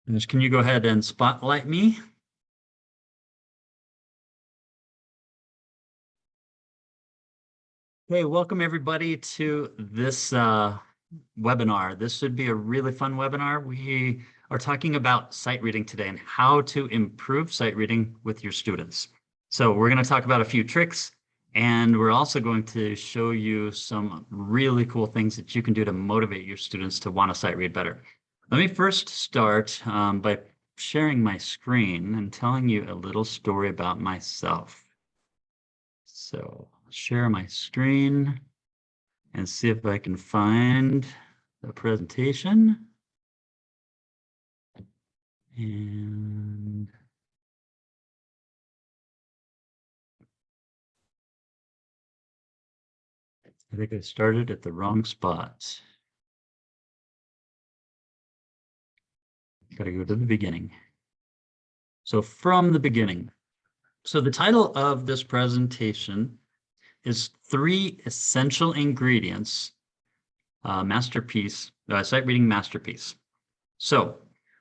Can you go ahead and spotlight me? Hey, welcome everybody to this webinar. This should be a really fun webinar. We are talking about sight reading today and how to improve sight reading with your students. So we're going to talk about a few tricks, and we're also going to show you some really cool things that you can do to motivate your students to want to sight read better. Let me first start by sharing my screen and telling you a little story about myself. So share my screen and see if I can find the presentation. And I think I started at the wrong spot. Got to go to the beginning. So from the beginning. So the title of this presentation is 3 Essential Ingredients, sight reading masterpiece. So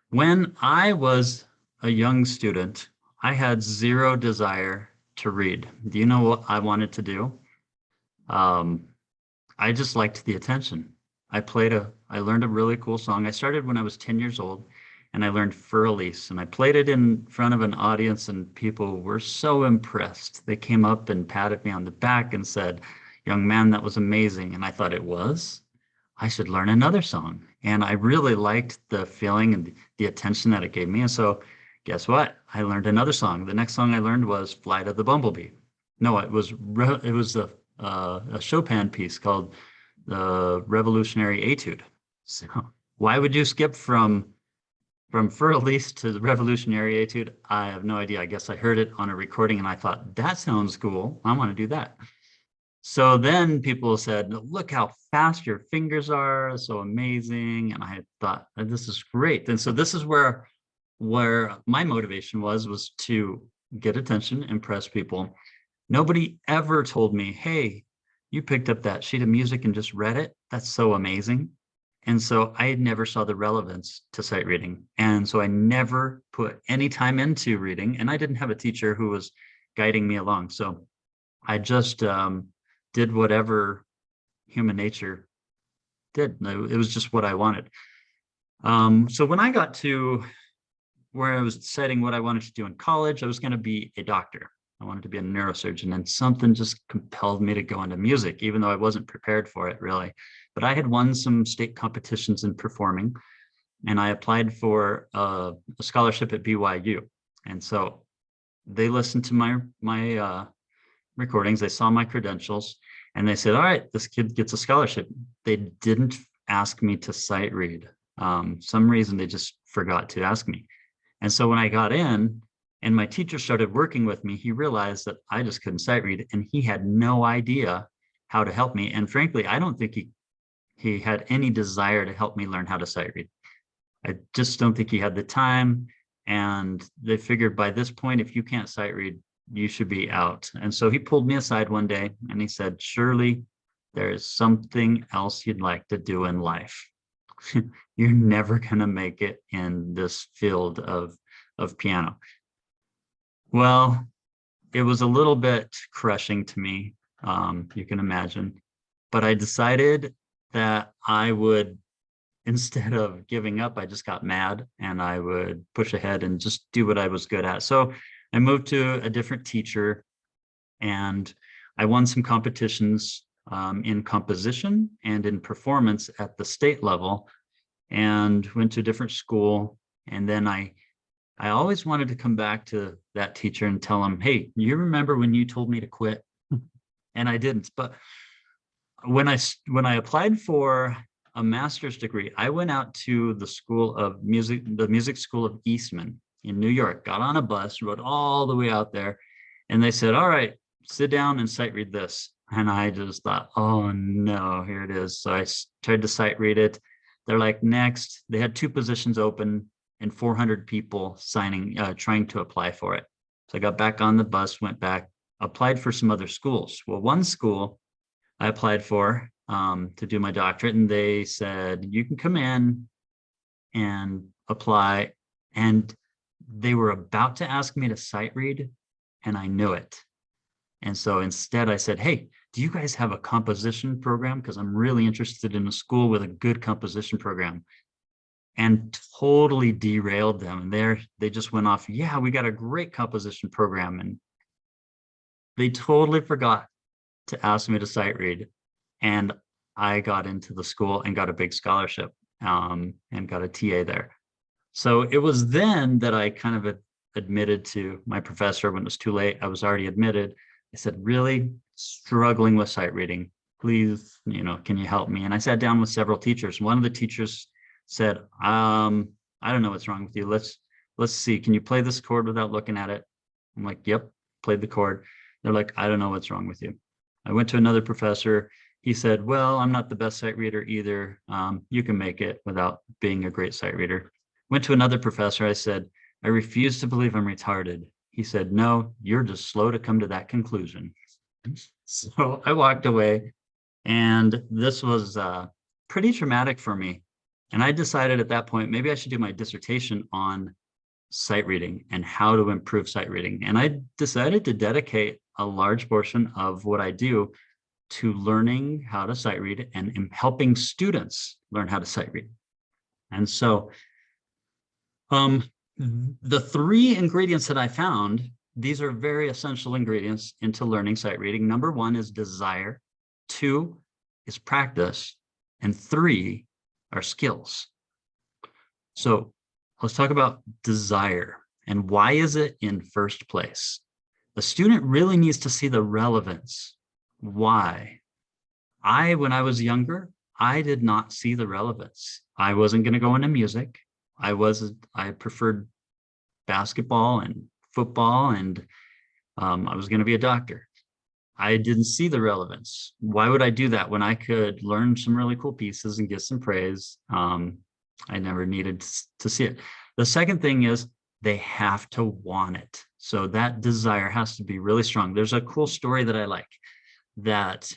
when I was a young student, I had zero desire to read. Do you know what I wanted to do? I just liked the attention. I learned a really cool song. I started when I was 10 years old, and I learned Fur Elise, and I played it in front of an audience, and people were so impressed. They came up and patted me on the back and said, "Young man, that was amazing." And I thought it was. I should learn another song. And I really liked the feeling and the attention that it gave me. And so guess what? I learned another song. The next song I learned was Flight of the Bumblebee. No, it was a Chopin piece called the Revolutionary Etude. So why would you skip from Fur Elise to the Revolutionary Etude? I have no idea. I guess I heard it on a recording and I thought, that sounds cool. I want to do that. So then people said, "Look how fast your fingers are, so amazing." And I thought, this is great. And so this is where my motivation was to get attention, impress people. Nobody ever told me, "Hey, you picked up that sheet of music and just read it. That's so amazing." And so I never saw the relevance to sight reading. And so I never put any time into reading, and I didn't have a teacher who was guiding me along. So I just did whatever human nature did. It was just what I wanted. So when I got to where I was deciding what I wanted to do in college, I was going to be a doctor. I wanted to be a neurosurgeon, and something just compelled me to go into music, even though I wasn't prepared for it really. But I had won some state competitions in performing, and I applied for a scholarship at BYU. And so they listened to my recordings, they saw my credentials, and they said, "All right, this kid gets a scholarship." They didn't ask me to sight read. Some reason they just forgot to ask me. And so when I got in and my teacher started working with me, he realized that I just couldn't sight read, and he had no idea how to help me. And frankly, I don't think he had any desire to help me learn how to sight read. I just don't think he had the time. And they figured by this point, if you can't sight read, you should be out. And so he pulled me aside one day and he said, "Surely there is something else you'd like to do in life. You're never going to make it in this field of piano." Well, it was a little bit crushing to me, you can imagine, but I decided that I would, instead of giving up, I just got mad and I would push ahead and just do what I was good at. So I moved to a different teacher, and I won some competitions in composition and in performance at the state level, and went to a different school. And then I always wanted to come back to that teacher and tell him, "Hey, you remember when you told me to quit?" And I didn't. But when I applied for a master's degree, I went out to the music school of Eastman in New York, got on a bus, rode all the way out there, and they said, "All right, sit down and sight read this." And I just thought, "Oh no, here it is." So I tried to sight read it. They're like, "Next." They had 2 positions open and 400 people trying to apply for it. So I got back on the bus, went back, applied for some other schools. Well, one school I applied for to do my doctorate, and they said, "You can come in and apply And they were about to ask me to sight read, and I knew it. And so instead I said, hey, do you guys have a composition program? Because I'm really interested in a school with a good composition program. And totally derailed them. And they just went off, yeah, we got a great composition program. And they totally forgot to ask me to sight read. And I got into the school and got a big scholarship, and got a TA there. So it was then that I kind of admitted to my professor when it was too late. I was already admitted. I said, really struggling with sight reading. Please, can you help me? And I sat down with several teachers. One of the teachers said, I don't know what's wrong with you. Let's see. Can you play this chord without looking at it? I'm like, yep, played the chord. They're like, I don't know what's wrong with you. I went to another professor. He said, well, I'm not the best sight reader either. You can make it without being a great sight reader. Went to another professor. I said, I refuse to believe I'm retarded. He said, no, you're just slow to come to that conclusion. So I walked away, and this was pretty traumatic for me. And I decided at that point, maybe I should do my dissertation on sight reading and how to improve sight reading. And I decided to dedicate a large portion of what I do to learning how to sight read and helping students learn how to sight read. And so the 3 ingredients that I found, these are very essential ingredients into learning sight reading. Number 1 is desire, 2 is practice, and 3 are skills. So let's talk about desire, and why is it in first place? The student really needs to see the relevance. Why? When I was younger, I did not see the relevance. I wasn't going to go into music. I preferred basketball and football, and I was going to be a doctor. I didn't see the relevance. Why would I do that when I could learn some really cool pieces and get some praise? I never needed to see it. The second thing is they have to want it. So that desire has to be really strong. There's a cool story that I like, that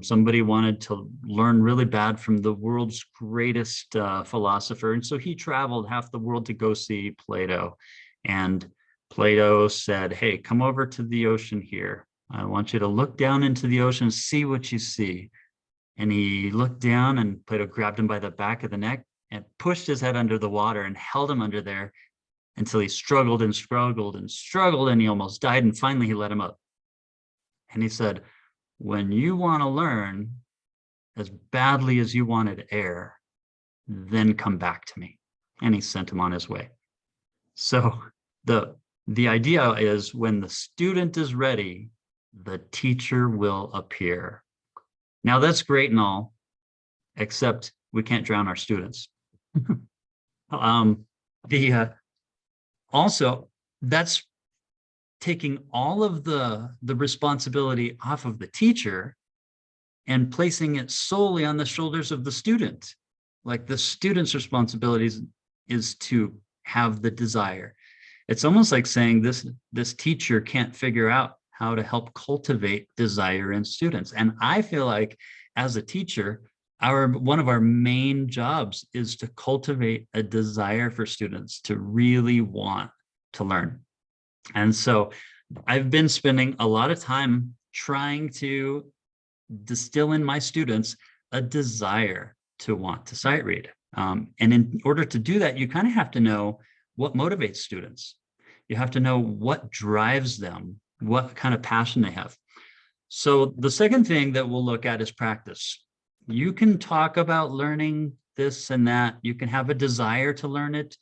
somebody wanted to learn really bad from the world's greatest philosopher. And so he traveled half the world to go see Plato. And Plato said, hey, come over to the ocean here. I want you to look down into the ocean, see what you see. And he looked down, and Plato grabbed him by the back of the neck and pushed his head under the water and held him under there until he struggled and struggled and struggled, and he almost died. And finally he let him up. And he said, when you want to learn as badly as you wanted air, then come back to me. And he sent him on his way. So the idea is, when the student is ready, the teacher will appear. Now that's great and all, except we can't drown our students. Also, that's taking all of the responsibility off of the teacher and placing it solely on the shoulders of the student. Like, the student's responsibilities is to have the desire. It's almost like saying this teacher can't figure out how to help cultivate desire in students. And I feel like, as a teacher, one of our main jobs is to cultivate a desire for students to really want to learn. And so I've been spending a lot of time trying to distill in my students a desire to want to sight read. And in order to do that, you kind of have to know what motivates students. You have to know what drives them, what kind of passion they have. So the second thing that we'll look at is practice. You can talk about learning this and that. You can have a desire to learn it,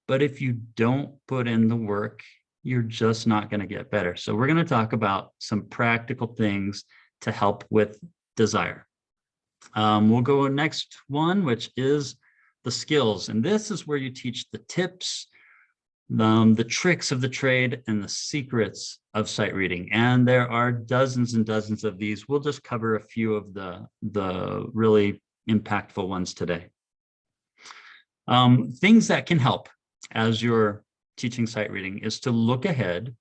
but if you don't put in the work, you're just not going to get better. So we're going to talk about some practical things to help with desire. We'll go next one, which is the skills. And this is where you teach the tips, the tricks of the trade, and the secrets of sight reading. And there are dozens and dozens of these. We'll just cover a few of the really impactful ones today. Things that can help as you're teaching sight reading is to look ahead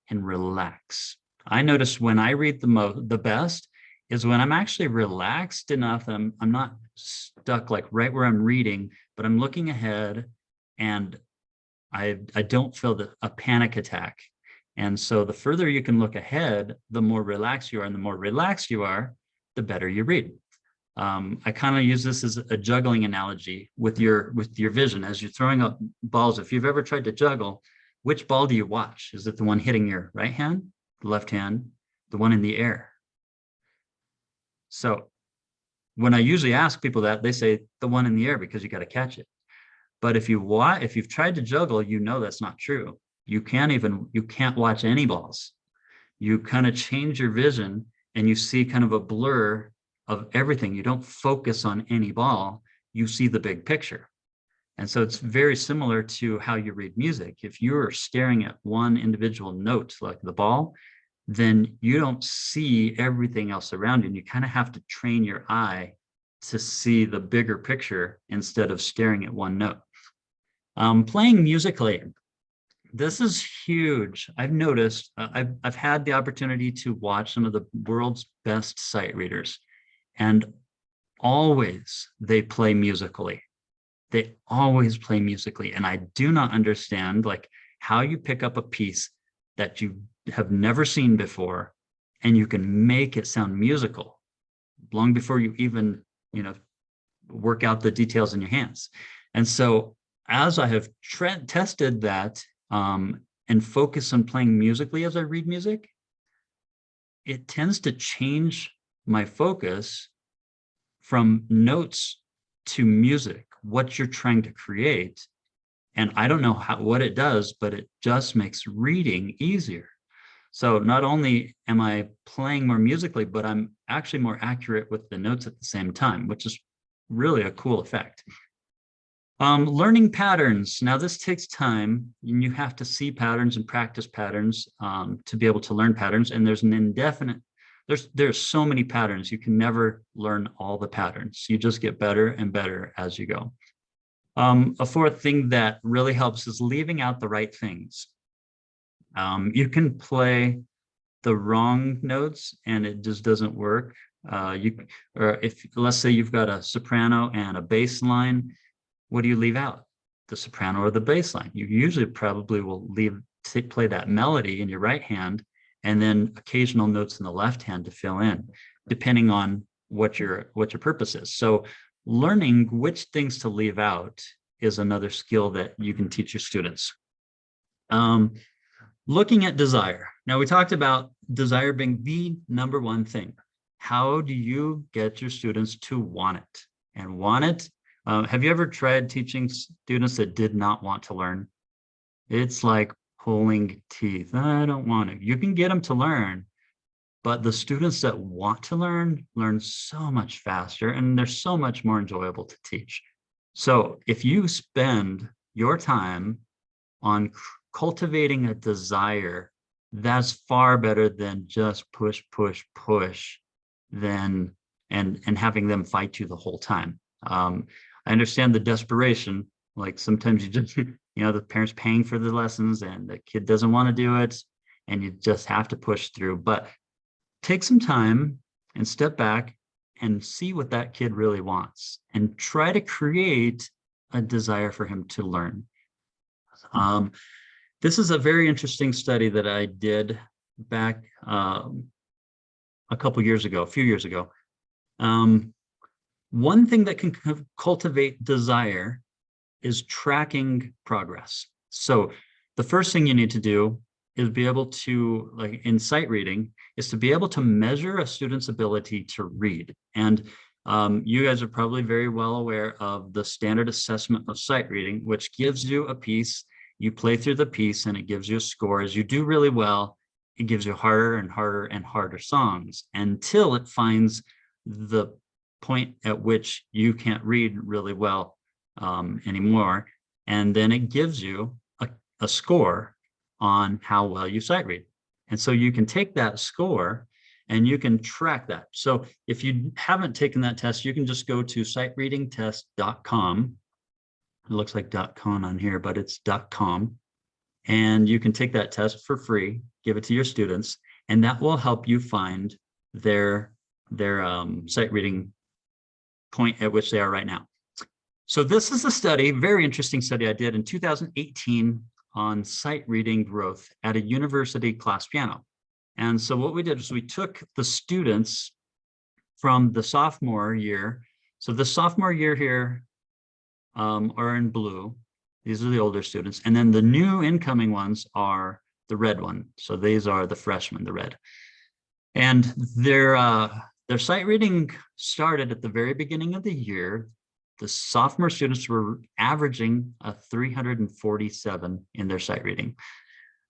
and relax. I notice when I read the best is when I'm actually relaxed enough that I'm not stuck like right where I'm reading, but I'm looking ahead, and I don't feel a panic attack. And so the further you can look ahead, the more relaxed you are, and the more relaxed you are, the better you read. I kind of use this as a juggling analogy with your vision as you're throwing up balls. If you've ever tried to juggle, which ball do you watch? Is it the one hitting your right hand, the left hand, the one in the air? So when I usually ask people that, they say the one in the air because you got to catch it. But if you've tried to juggle, you know that's not true. You can't watch any balls. You kind of change your vision and you see kind of a blur of everything. You don't focus on any ball, you see the big picture. And so it's very similar to how you read music. If you're staring at one individual note, like the ball, then you don't see everything else around you. And you kind of have to train your eye to see the bigger picture instead of staring at one note. Playing musically. This is huge. I've noticed, I've had the opportunity to watch some of the world's best sight readers, and always they play musically. They always play musically. And I do not understand like how you pick up a piece that you have never seen before and you can make it sound musical long before you even, work out the details in your hands. And so as I have tested that, and focus on playing musically as I read music, it tends to change my focus from notes to music, what you're trying to create. And I don't know what it does, but it just makes reading easier. So not only am I playing more musically, but I'm actually more accurate with the notes at the same time, which is really a cool effect. Learning patterns. Now this takes time, and you have to see patterns and practice patterns to be able to learn patterns. And there's there's so many patterns. You can never learn all the patterns. You just get better and better as you go. A fourth thing that really helps is leaving out the right things. You can play the wrong notes and it just doesn't work. Or if let's say you've got a soprano and a bass line, what do you leave out? The soprano or the bass line? You usually probably will play that melody in your right hand and then occasional notes in the left hand to fill in, depending on what your purpose is. So learning which things to leave out is another skill that you can teach your students. Looking at desire. Now we talked about desire being the number one thing. How do you get your students to want it? And want it? Have you ever tried teaching students that did not want to learn? It's like pulling teeth. I don't want to. You can get them to learn, but the students that want to learn so much faster, and they're so much more enjoyable to teach. So if you spend your time on cultivating a desire, that's far better than just push, push, push, and having them fight you the whole time. I understand the desperation. Like sometimes you just, the parents paying for the lessons and the kid doesn't want to do it and you just have to push through. But take some time and step back and see what that kid really wants and try to create a desire for him to learn. This is a very interesting study that I did back a few years ago. One thing that can cultivate desire is tracking progress. So the first thing you need to do is be able to, like in sight reading, is to be able to measure a student's ability to read. And you guys are probably very well aware of the standard assessment of sight reading, which gives you a piece, you play through the piece and it gives you a score. As you do really well, it gives you harder and harder and harder songs until it finds the point at which you can't read really well anymore. And then it gives you a score on how well you sight read. And so you can take that score and you can track that. So if you haven't taken that test, you can just go to sightreadingtest.com. It looks like .com on here, but it's .com. And you can take that test for free, give it to your students, and that will help you find their sight reading point at which they are right now. So this is a study, very interesting study I did in 2018 on sight reading growth at a university class piano. And so what we did was we took the students from the sophomore year. So the sophomore year here are in blue. These are the older students. And then the new incoming ones are the red one. So these are the freshmen, the red. And their sight reading started at the very beginning of the year. The sophomore students were averaging a 347 in their sight reading,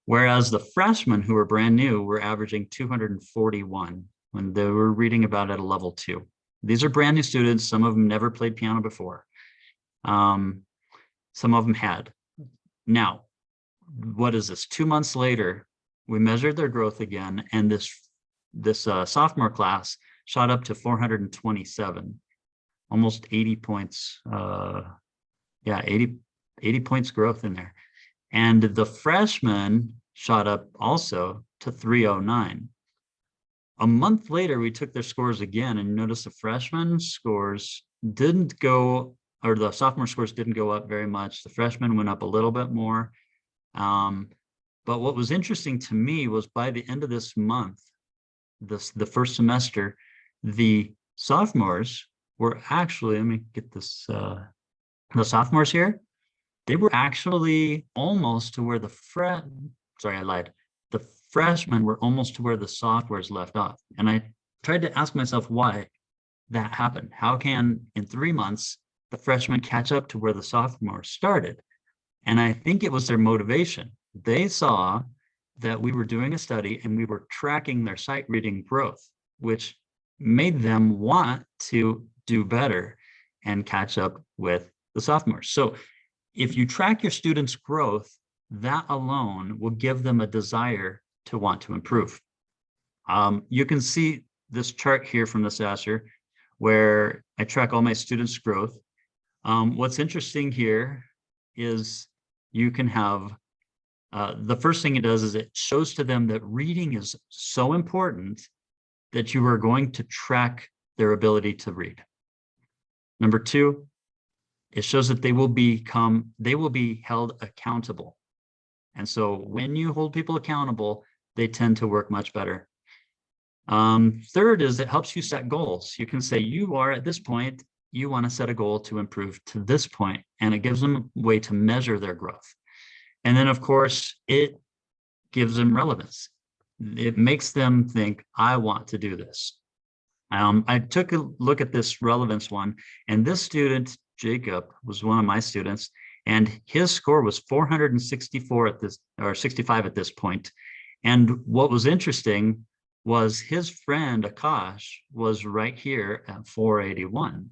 whereas the freshmen who were brand new were averaging 241 when they were reading about at a level 2. These are brand new students. Some of them never played piano before. Some of them had. Now, what is this? 2 months later, we measured their growth again, and this sophomore class shot up to 427. Almost 80 points, 80 points growth in there. And the freshmen shot up also to 309. A month later, we took their scores again and noticed the freshman scores didn't go, or the sophomore scores didn't go up very much. The freshmen went up a little bit more. But what was interesting to me was by the end of this month, the first semester, the sophomores were actually, let me get this, the sophomores here, they were actually almost to where the freshmen were almost to where the sophomores left off. And I tried to ask myself why that happened. How can, in 3 months, the freshmen catch up to where the sophomores started? And I think it was their motivation. They saw that we were doing a study and we were tracking their sight reading growth, which made them want to do better and catch up with the sophomores. So if you track your students' growth, that alone will give them a desire to want to improve. You can see this chart here from the Sasser where I track all my students' growth. What's interesting here is you can have, the first thing it does is it shows to them that reading is so important that you are going to track their ability to read. Number 2, it shows that they will be held accountable. And so when you hold people accountable, they tend to work much better. Third is it helps you set goals. You can say you are at this point, you want to set a goal to improve to this point, and it gives them a way to measure their growth. And then of course, it gives them relevance. It makes them think, I want to do this. I took a look at this relevance one, and this student, Jacob, was one of my students, and his score was 464 at this, or 65 at this point. And what was interesting was his friend Akash was right here at 481.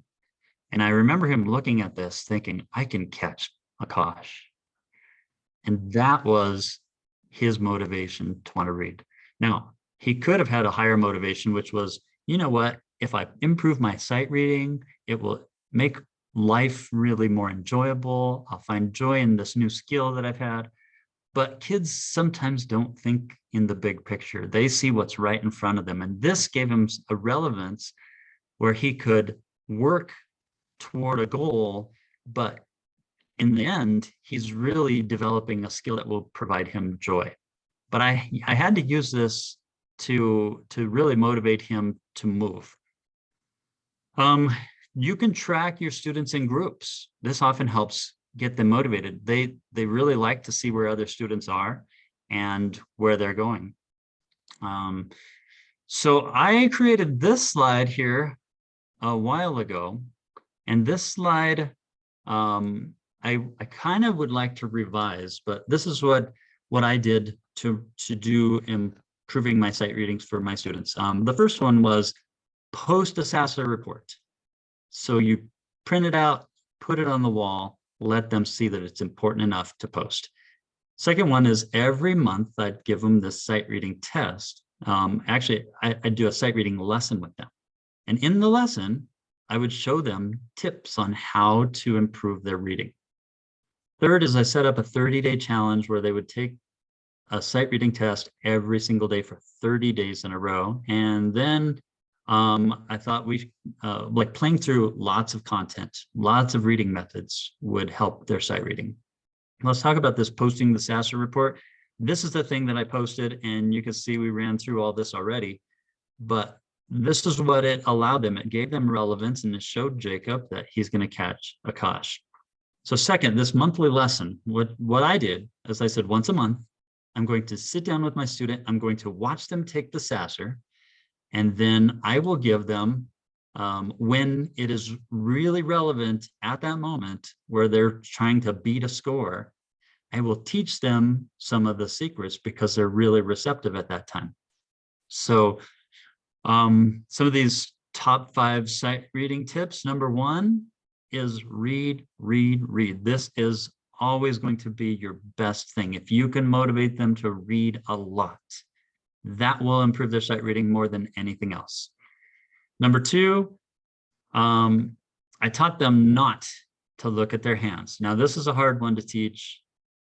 And I remember him looking at this thinking, I can catch Akash. And that was his motivation to want to read. Now, he could have had a higher motivation, which was, you know what, if I improve my sight reading, it will make life really more enjoyable. I'll find joy in this new skill that I've had. But kids sometimes don't think in the big picture. They see what's right in front of them. And this gave him a relevance where he could work toward a goal, but in the end, he's really developing a skill that will provide him joy. But I had to use this to really motivate him to move. You can track your students in groups. This often helps get them motivated. They really like to see where other students are and where they're going. So I created this slide here a while ago, and this slide I kind of would like to revise, but this is what I did to do improving my sight readings for my students. The first one was post a Sasser report. So you print it out, put it on the wall, let them see that it's important enough to post. Second one is every month I'd give them this sight reading test. Actually, I'd do a sight reading lesson with them. And in the lesson, I would show them tips on how to improve their reading. Third is I set up a 30-day challenge where they would take a sight reading test every single day for 30 days in a row. And then I thought like playing through lots of content, lots of reading methods would help their sight reading. Let's talk about this posting the SASR report. This is the thing that I posted, and you can see we ran through all this already, but this is what it allowed them. It gave them relevance, and it showed Jacob that he's going to catch a Akash. So second, this monthly lesson, what I did, as I said, once a month, I'm going to sit down with my student. I'm going to watch them take the SASR, and then I will give them, when it is really relevant at that moment where they're trying to beat a score, I will teach them some of the secrets because they're really receptive at that time. So some of these top 5 sight reading tips. Number 1 is read, read, read. This is always going to be your best thing. If you can motivate them to read a lot, that will improve their sight reading more than anything else. Number 2, I taught them not to look at their hands. Now, this is a hard one to teach.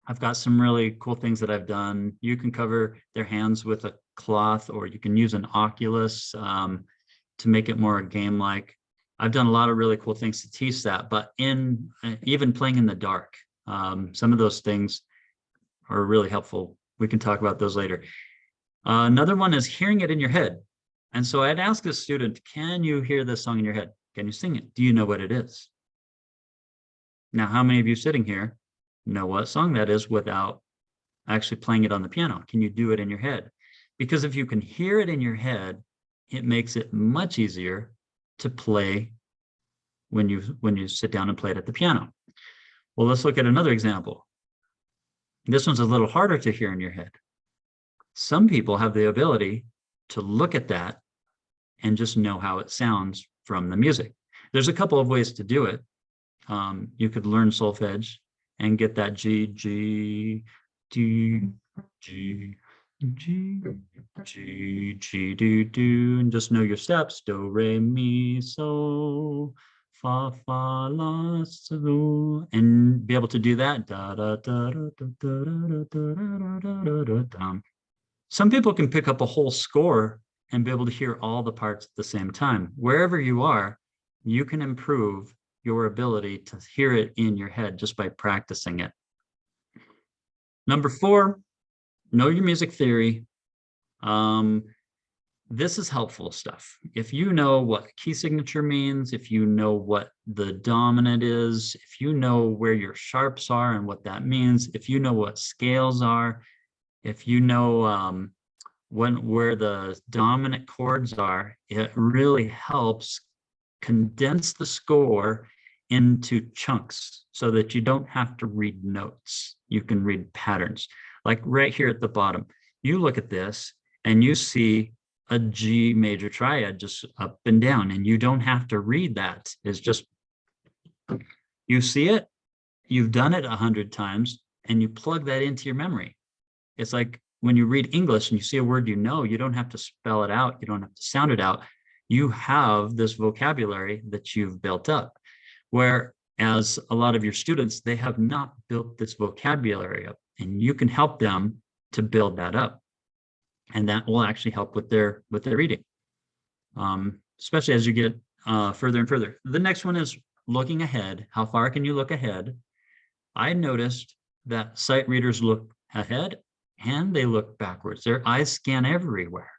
I've got some really cool things that I've done. You can cover their hands with a cloth, or you can use an Oculus to make it more game-like. I've done a lot of really cool things to teach that, but even playing in the dark, some of those things are really helpful. We can talk about those later. Another one is hearing it in your head. And so I'd ask a student, can you hear this song in your head? Can you sing it? Do you know what it is? Now, how many of you sitting here know what song that is without actually playing it on the piano? Can you do it in your head? Because if you can hear it in your head, it makes it much easier to play when you sit down and play it at the piano. Well, let's look at another example. This one's a little harder to hear in your head. Some people have the ability to look at that and just know how it sounds from the music. There's a couple of ways to do it. You could learn solfege and get that G, G, G, G, G, G, G, do, do, and just know your steps. Do, re, mi, so, fa, fa, la, so, and be able to do that. Da, da, da, da, da, da, da, da, da, da, da, da. Some people can pick up a whole score and be able to hear all the parts at the same time. Wherever you are, you can improve your ability to hear it in your head just by practicing it. Number 4, know your music theory. This is helpful stuff. If you know what key signature means, if you know what the dominant is, if you know where your sharps are and what that means, if you know what scales are, if you know where the dominant chords are, it really helps condense the score into chunks so that you don't have to read notes. You can read patterns. Like right here at the bottom, you look at this and you see a G major triad just up and down, and you don't have to read that. It's just, you see it, you've done it 100 times, and you plug that into your memory. It's like when you read English and you see a word you know, you don't have to spell it out, you don't have to sound it out. You have this vocabulary that you've built up. Whereas a lot of your students, they have not built this vocabulary up, and you can help them to build that up. And that will actually help with their reading, especially as you get further and further. The next one is looking ahead. How far can you look ahead? I noticed that sight readers look ahead and they look backwards. Their eyes scan everywhere,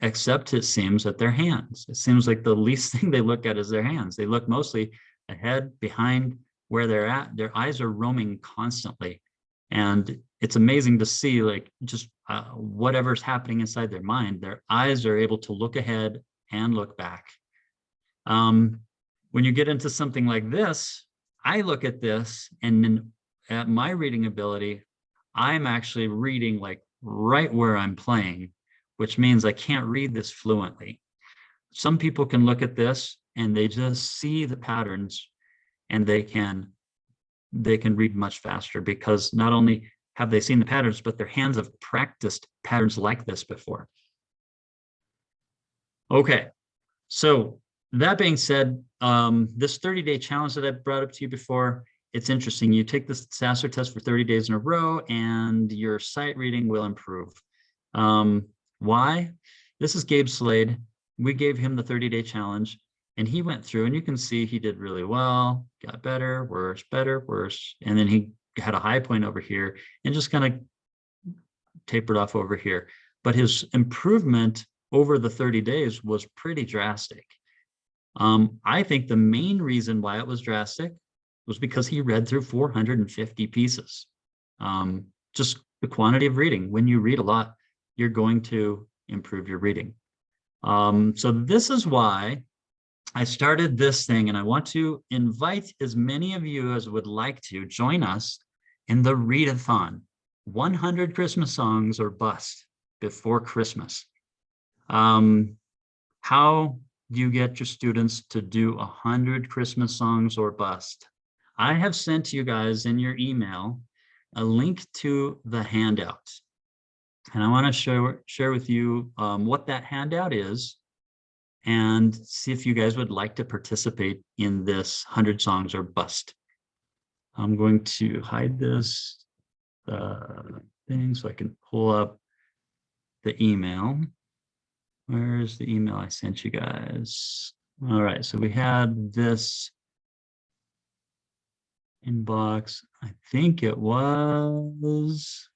except it seems at their hands. It seems like the least thing they look at is their hands. They look mostly ahead, behind, where they're at. Their eyes are roaming constantly. And it's amazing to see, like, just whatever's happening inside their mind, their eyes are able to look ahead and look back. When you get into something like this, I look at this, and then at my reading ability, I'm actually reading like right where I'm playing, which means I can't read this fluently. Some people can look at this and they just see the patterns, and they can read much faster because not only have they seen the patterns, but their hands have practiced patterns like this before. Okay, so that being said, this 30-day challenge that I brought up to you before, it's interesting. You take this SASR test for 30 days in a row and your sight reading will improve. Why? This is Gabe Slade. we gave him the 30-day challenge, and he went through, and you can see he did really well, got better, worse, better, worse. And then he had a high point over here and just kind of tapered off over here. But his improvement over the 30 days was pretty drastic. I think the main reason why it was drastic was because he read through 450 pieces. Just the quantity of reading. When you read a lot, you're going to improve your reading. So this is why I started this thing, and I want to invite as many of you as would like to join us in the readathon, 100 Christmas songs or bust before Christmas. How do you get your students to do 100 Christmas songs or bust? I have sent you guys in your email a link to the handout. And I want to share with you what that handout is and see if you guys would like to participate in this 100 songs or bust. I'm going to hide this thing so I can pull up the email. Where's the email I sent you guys? All right, so we had this inbox. I think it was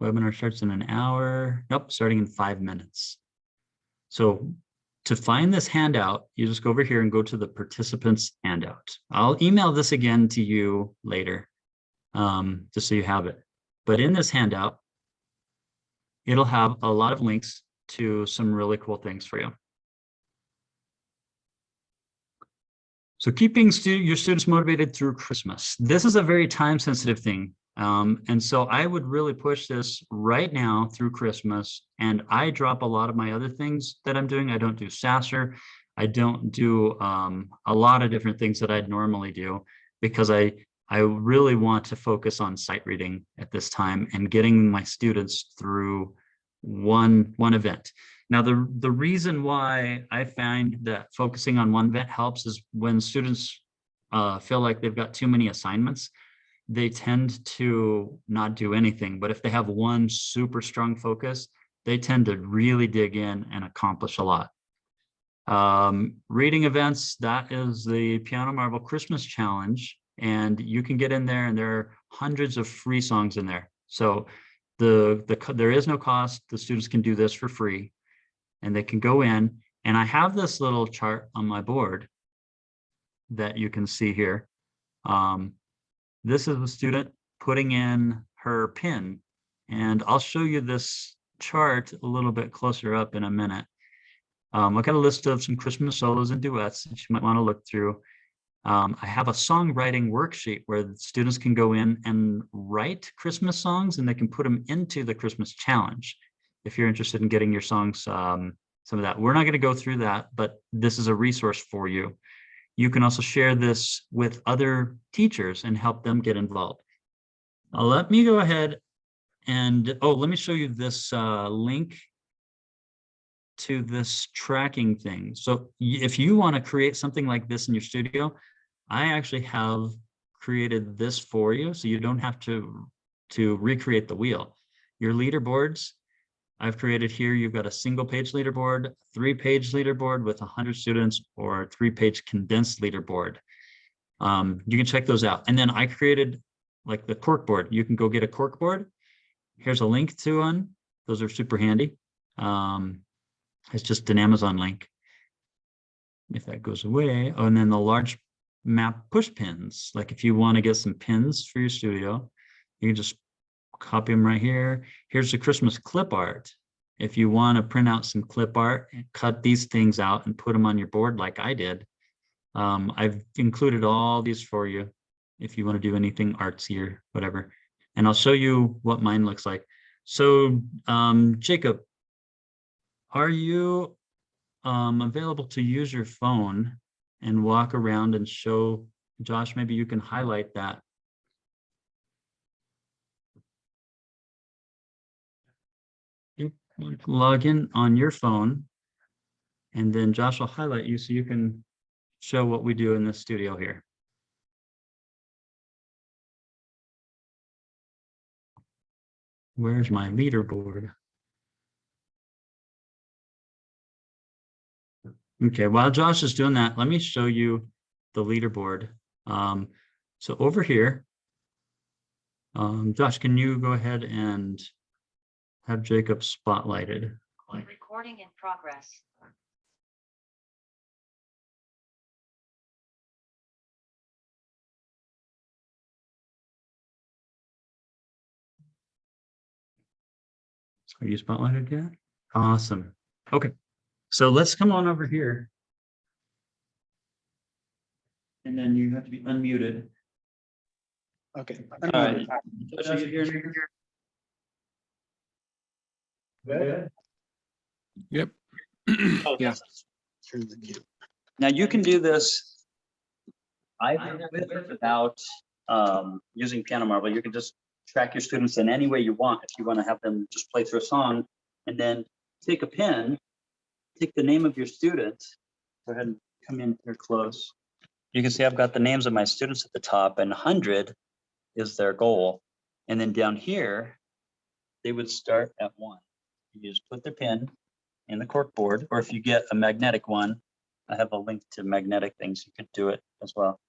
webinar starts in an hour. Nope, starting in 5 minutes. So to find this handout, you just go over here and go to the participants handout. I'll email this again to you later, just so you have it. But in this handout, it'll have a lot of links to some really cool things for you. So keeping your students motivated through Christmas. This is a very time-sensitive thing. And so I would really push this right now through Christmas. And I drop a lot of my other things that I'm doing. I don't do Sasser. I don't do a lot of different things that I'd normally do because I really want to focus on sight reading at this time and getting my students through one event. Now, the reason why I find that focusing on one event helps is when students feel like they've got too many assignments, they tend to not do anything. But if they have one super strong focus, they tend to really dig in and accomplish a lot. Reading events, that is the Piano Marble Christmas Challenge. And you can get in there, and there are hundreds of free songs in there. So there is no cost. The students can do this for free, and they can go in. And I have this little chart on my board that you can see here. This is a student putting in her pin, and I'll show you this chart a little bit closer up in a minute. I've got a list of some Christmas solos and duets that you might want to look through. I have a songwriting worksheet where the students can go in and write Christmas songs, and they can put them into the Christmas challenge. If you're interested in getting your songs, some of that. We're not going to go through that, but this is a resource for you. You can also share this with other teachers and help them get involved. Let me go ahead and, let me show you this link to this tracking thing. So if you want to create something like this in your studio, I actually have created this for you, so you don't have to recreate the wheel. Your leaderboards, I've created here. You've got a single page leaderboard, 3-page leaderboard with 100 students, or a 3-page condensed leaderboard. You can check those out. And then I created like the cork board. You can go get a cork board. Here's a link to one. Those are super handy. It's just an Amazon link. If that goes away. Oh, and then the large map push pins. Like if you want to get some pins for your studio, you can just copy them right here. Here's the Christmas clip art. If you want to print out some clip art and cut these things out and put them on your board like I did, I've included all these for you if you want to do anything artsy or whatever. And I'll show you what mine looks like. So Jacob, are you available to use your phone and walk around and show Josh? Maybe you can highlight that. You log in on your phone, and then Josh will highlight you so you can show what we do in the studio here. Where's my leaderboard? Okay, while Josh is doing that, let me show you the leaderboard. So over here, Josh, can you go ahead and have Jacob spotlighted? Recording in progress. Are you spotlighted yet? Awesome. Okay, so let's come on over here. And then you have to be unmuted. Okay. All right. Josh, are you here? Good. Yep. Yeah. Turn the cue. Now you can do this. I did it without using piano marble. You can just track your students in any way you want. If you want to have them just play through a song, and then take a pen, take the name of your student. Go ahead and come in here close. You can see I've got the names of my students at the top, and 100 is their goal. And then down here, they would start at 1. You just put their pin in the cork board, or if you get a magnetic one, I have a link to magnetic things. You could do it as well.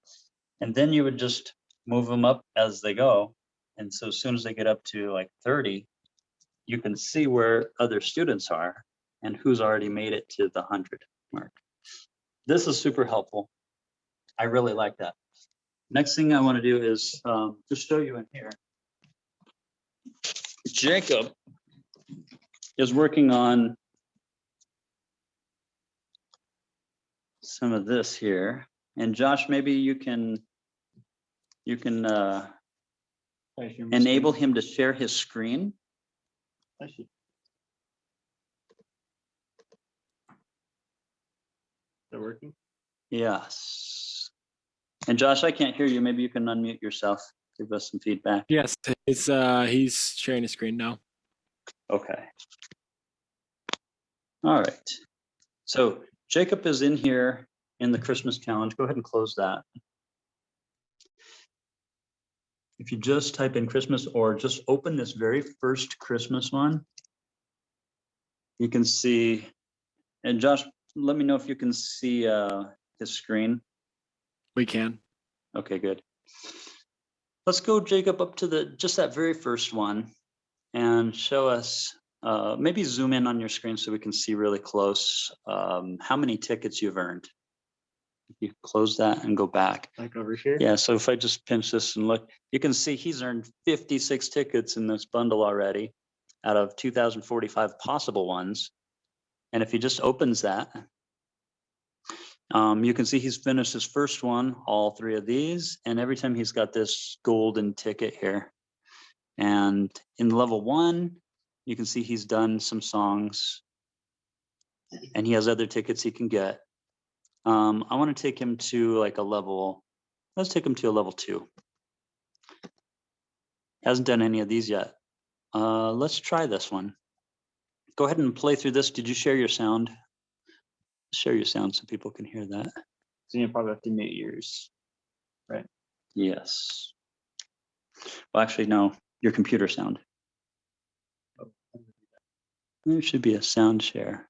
And then you would just move them up as they go. And so as soon as they get up to like 30, you can see where other students are and who's already made it to the 100 mark. This is super helpful. I really like that. Next thing I want to do is just show you in here. Jacob is working on some of this here. And Josh, maybe you can enable him to share his screen. I should. They're working? Yes. And Josh, I can't hear you. Maybe you can unmute yourself. Give us some feedback. Yes, it's he's sharing his screen now. Okay. All right. So Jacob is in here in the Christmas challenge. Go ahead and close that. If you just type in Christmas or just open this very first Christmas one, you can see, and Josh, let me know if you can see his screen. We can. Okay, good. Let's go, Jacob, up to just that very first one and show us, maybe zoom in on your screen so we can see really close how many tickets you've earned. You close that and go back. Like over here? Yeah, so if I just pinch this and look, you can see he's earned 56 tickets in this bundle already out of 2,045 possible ones. And if he just opens that, you can see he's finished his first one, all 3 of these, and every time he's got this golden ticket here. And in level 1, you can see he's done some songs and he has other tickets he can get. I want to take him to like a level, let's take him to a level 2. Hasn't done any of these yet. Let's try this one. Go ahead and play through this. Did you share your sound? Share your sound so people can hear that. So you probably have to mute yours, right? Yes. Well, actually, no, your computer sound. There should be a sound share.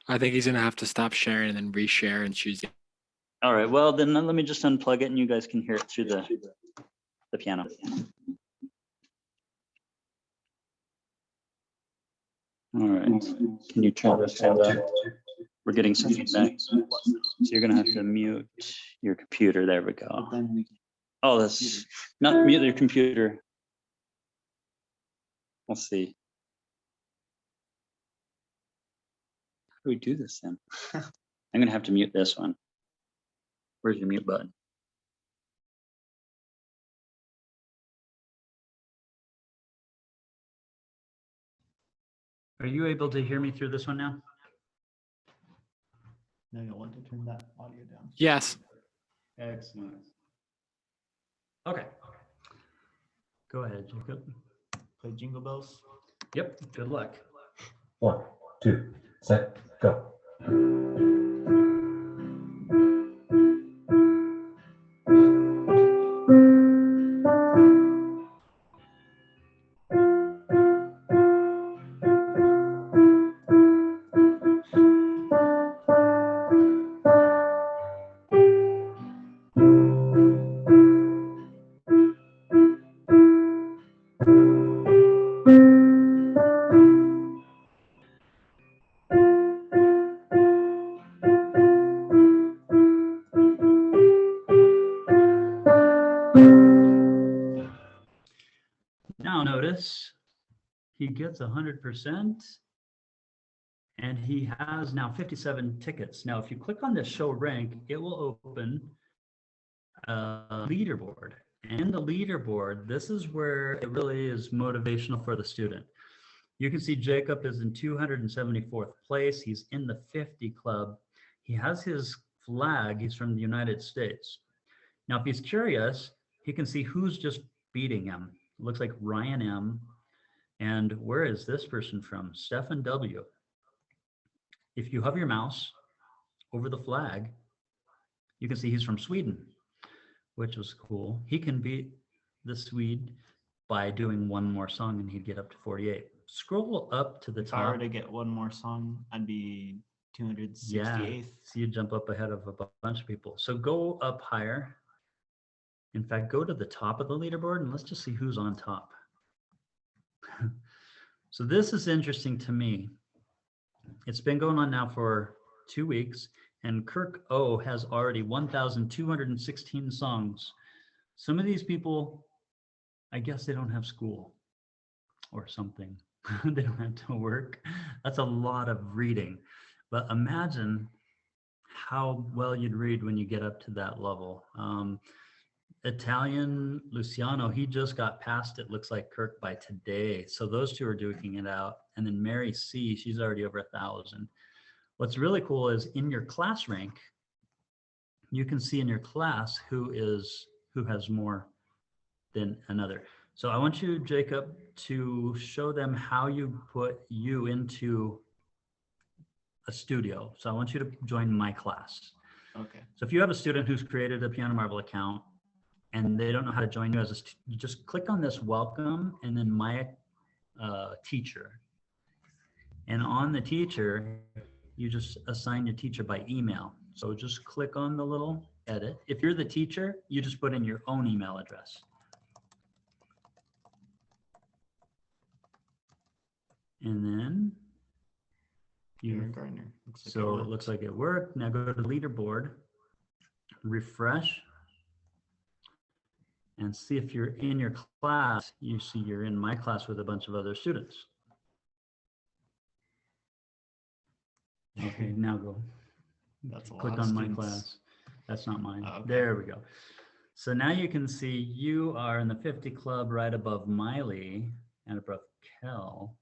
I think he's gonna have to stop sharing and then reshare and choose. All right, well, then let me just unplug it and you guys can hear it through the piano. All right, can you turn this sound up? We're getting some feedback. So you're gonna have to mute your computer. There we go. Oh, that's not mute your computer. Let's see. How do we do this then? I'm gonna have to mute this one. Where's your mute button? Are you able to hear me through this one now? No, you'll want to turn that audio down. Yes. Excellent. Okay. Go ahead, Jacob. Play Jingle Bells. Yep, good luck. 1, 2, set, go. this, he gets 100%. And he has now 57 tickets. Now, if you click on this show rank, it will open a leaderboard. And in the leaderboard, this is where it really is motivational for the student. You can see Jacob is in 274th place. He's in the 50 club. He has his flag. He's from the United States. Now, if he's curious, he can see who's just beating him. It looks like Ryan M. And where is this person from? Stefan W. If you hover your mouse over the flag, you can see he's from Sweden, which was cool. He can beat the Swede by doing one more song and he'd get up to 48. Scroll up to the If I were top. to get one more song, I'd be 268th. Yeah, so you jump up ahead of a bunch of people. So go up higher. In fact, go to the top of the leaderboard and let's just see who's on top. So this is interesting to me. It's been going on now for 2 weeks, and Kirk O has already 1,216 songs. Some of these people, I guess they don't have school or something. They don't have to work. That's a lot of reading. But imagine how well you'd read when you get up to that level. Italian Luciano, he just got past it, looks like Kirk by today. So those two are duking it out. And then Mary C, she's already over 1,000. What's really cool is in your class rank, you can see in your class who has more than another. So I want you, Jacob, to show them how you put you into a studio. So I want you to join my class. Okay. So if you have a student who's created a Piano Marble account and they don't know how to join you as you just click on this welcome and then my teacher. And on the teacher, you just assign your teacher by email. So just click on the little edit. If you're the teacher, you just put in your own email address. And then Aaron Gardner. So it looks like it worked. Now go to the leaderboard, refresh, and see if you're in your class. You see you're in my class with a bunch of other students. Okay, now go. That's a lot Click of on my students. class. That's not mine. Oh, okay. There we go. So now you can see you are in the 50 club right above Miley and above Kel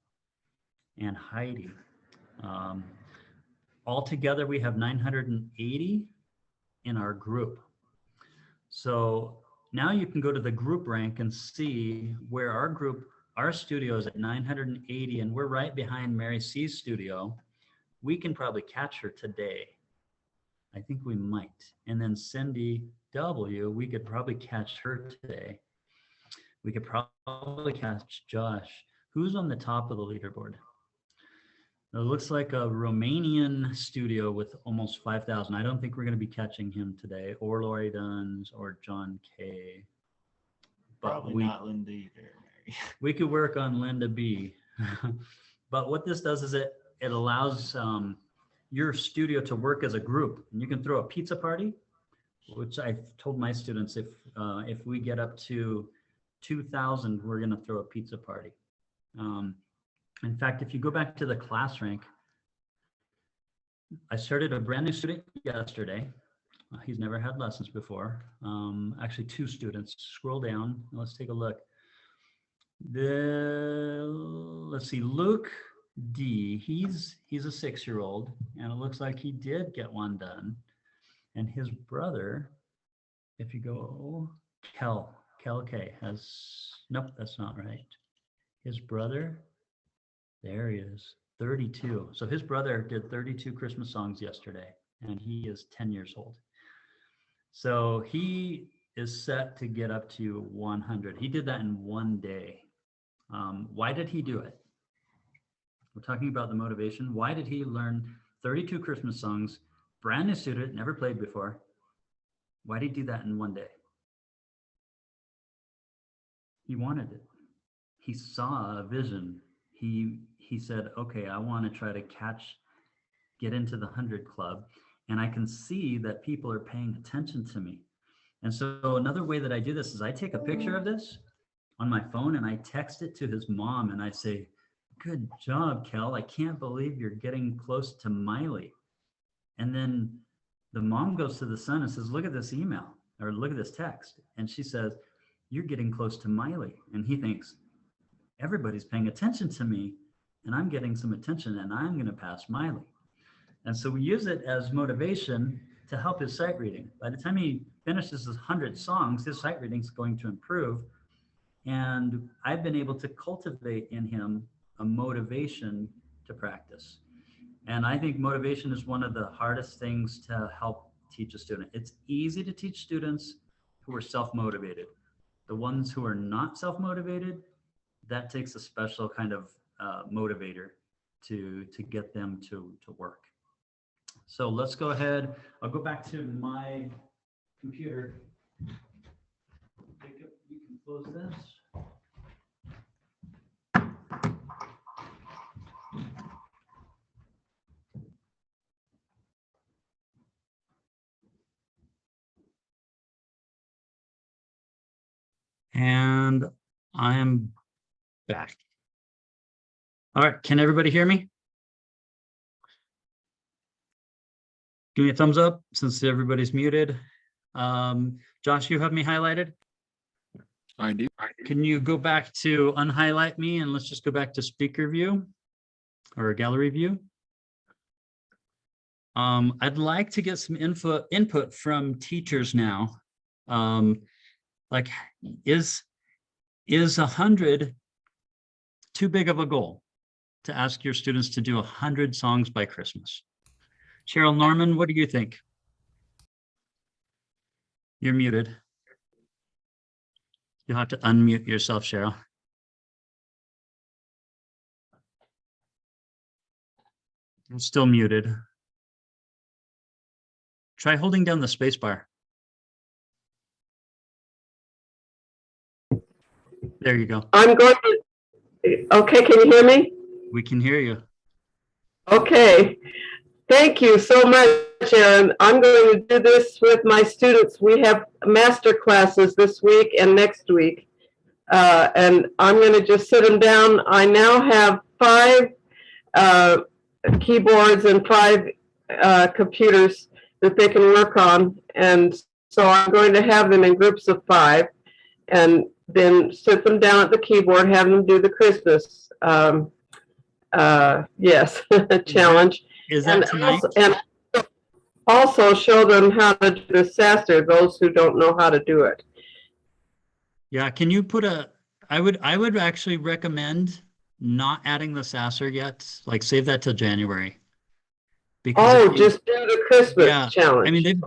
and Heidi. Altogether, we have 980 in our group. So now you can go to the group rank and see where our studio is at 980, and we're right behind Mary C's studio. We can probably catch her today. I think we might. And then Cindy W, we could probably catch her today. We could probably catch Josh. Who's on the top of the leaderboard? It looks like a Romanian studio with almost 5,000. I don't think we're going to be catching him today, or Lori Duns, or John K. But Probably not Linda either, Mary. we could work on Linda B. But what this does is it allows your studio to work as a group. And you can throw a pizza party, which I've told my students, if we get up to 2,000, we're going to throw a pizza party. In fact, if you go back to the class rank, I started a brand new student yesterday. He's never had lessons before. Actually, 2 students. Scroll down. Let's take a look. Let's see, Luke D. He's a 6-year-old, and it looks like he did get one done. And his brother, if you go, Kel K has, nope, that's not right. His brother, there he is, 32. So his brother did 32 Christmas songs yesterday, and he is 10 years old. So he is set to get up to 100. He did that in one day. Why did he do it? We're talking about the motivation. Why did he learn 32 Christmas songs, brand new student, never played before? Why did he do that in one day? He wanted it. He saw a vision. He said, okay, I want to try to get into the 100 club, and I can see that people are paying attention to me. And so another way that I do this is I take a picture of this on my phone, and I text it to his mom, and I say, "Good job, Kel. I can't believe you're getting close to Miley." And then the mom goes to the son and says, "Look at this email, or look at this text." And she says, "You're getting close to Miley." And he thinks, everybody's paying attention to me, and I'm getting some attention, and I'm going to pass Miley. And so we use it as motivation to help his sight reading. By the time he finishes his 100 songs, his sight reading is going to improve. And I've been able to cultivate in him a motivation to practice. And I think motivation is one of the hardest things to help teach a student. It's easy to teach students who are self-motivated. The ones who are not self-motivated, that takes a special kind of motivator to get them to work. So let's go ahead. I'll go back to my computer. Jacob, you can close this. And I am back. All right, can everybody hear me? Give me a thumbs up since everybody's muted. Josh, you have me highlighted. I do. Can you go back to unhighlight me, and let's just go back to speaker view or gallery view? I'd like to get some input from teachers now. Like, is 100 too big of a goal to ask your students to do 100 songs by Christmas? Cheryl Norman, what do you think? You're muted. You'll have to unmute yourself, Cheryl. You're still muted. Try holding down the space bar. There you go. I'm going to, okay, can you hear me? We can hear you. Okay. Thank you so much, Aaron. I'm going to do this with my students. We have master classes this week and next week. And I'm going to just sit them down. I now have 5 keyboards and 5 computers that they can work on. And so I'm going to have them in groups of 5 and then sit them down at the keyboard, have them do the Christmas, challenge. Is that tonight? And also show them how to do the sasser, those who don't know how to do it. Yeah, can you put I would actually recommend not adding the sasser yet, like save that till January. Because just do the Christmas challenge. I mean,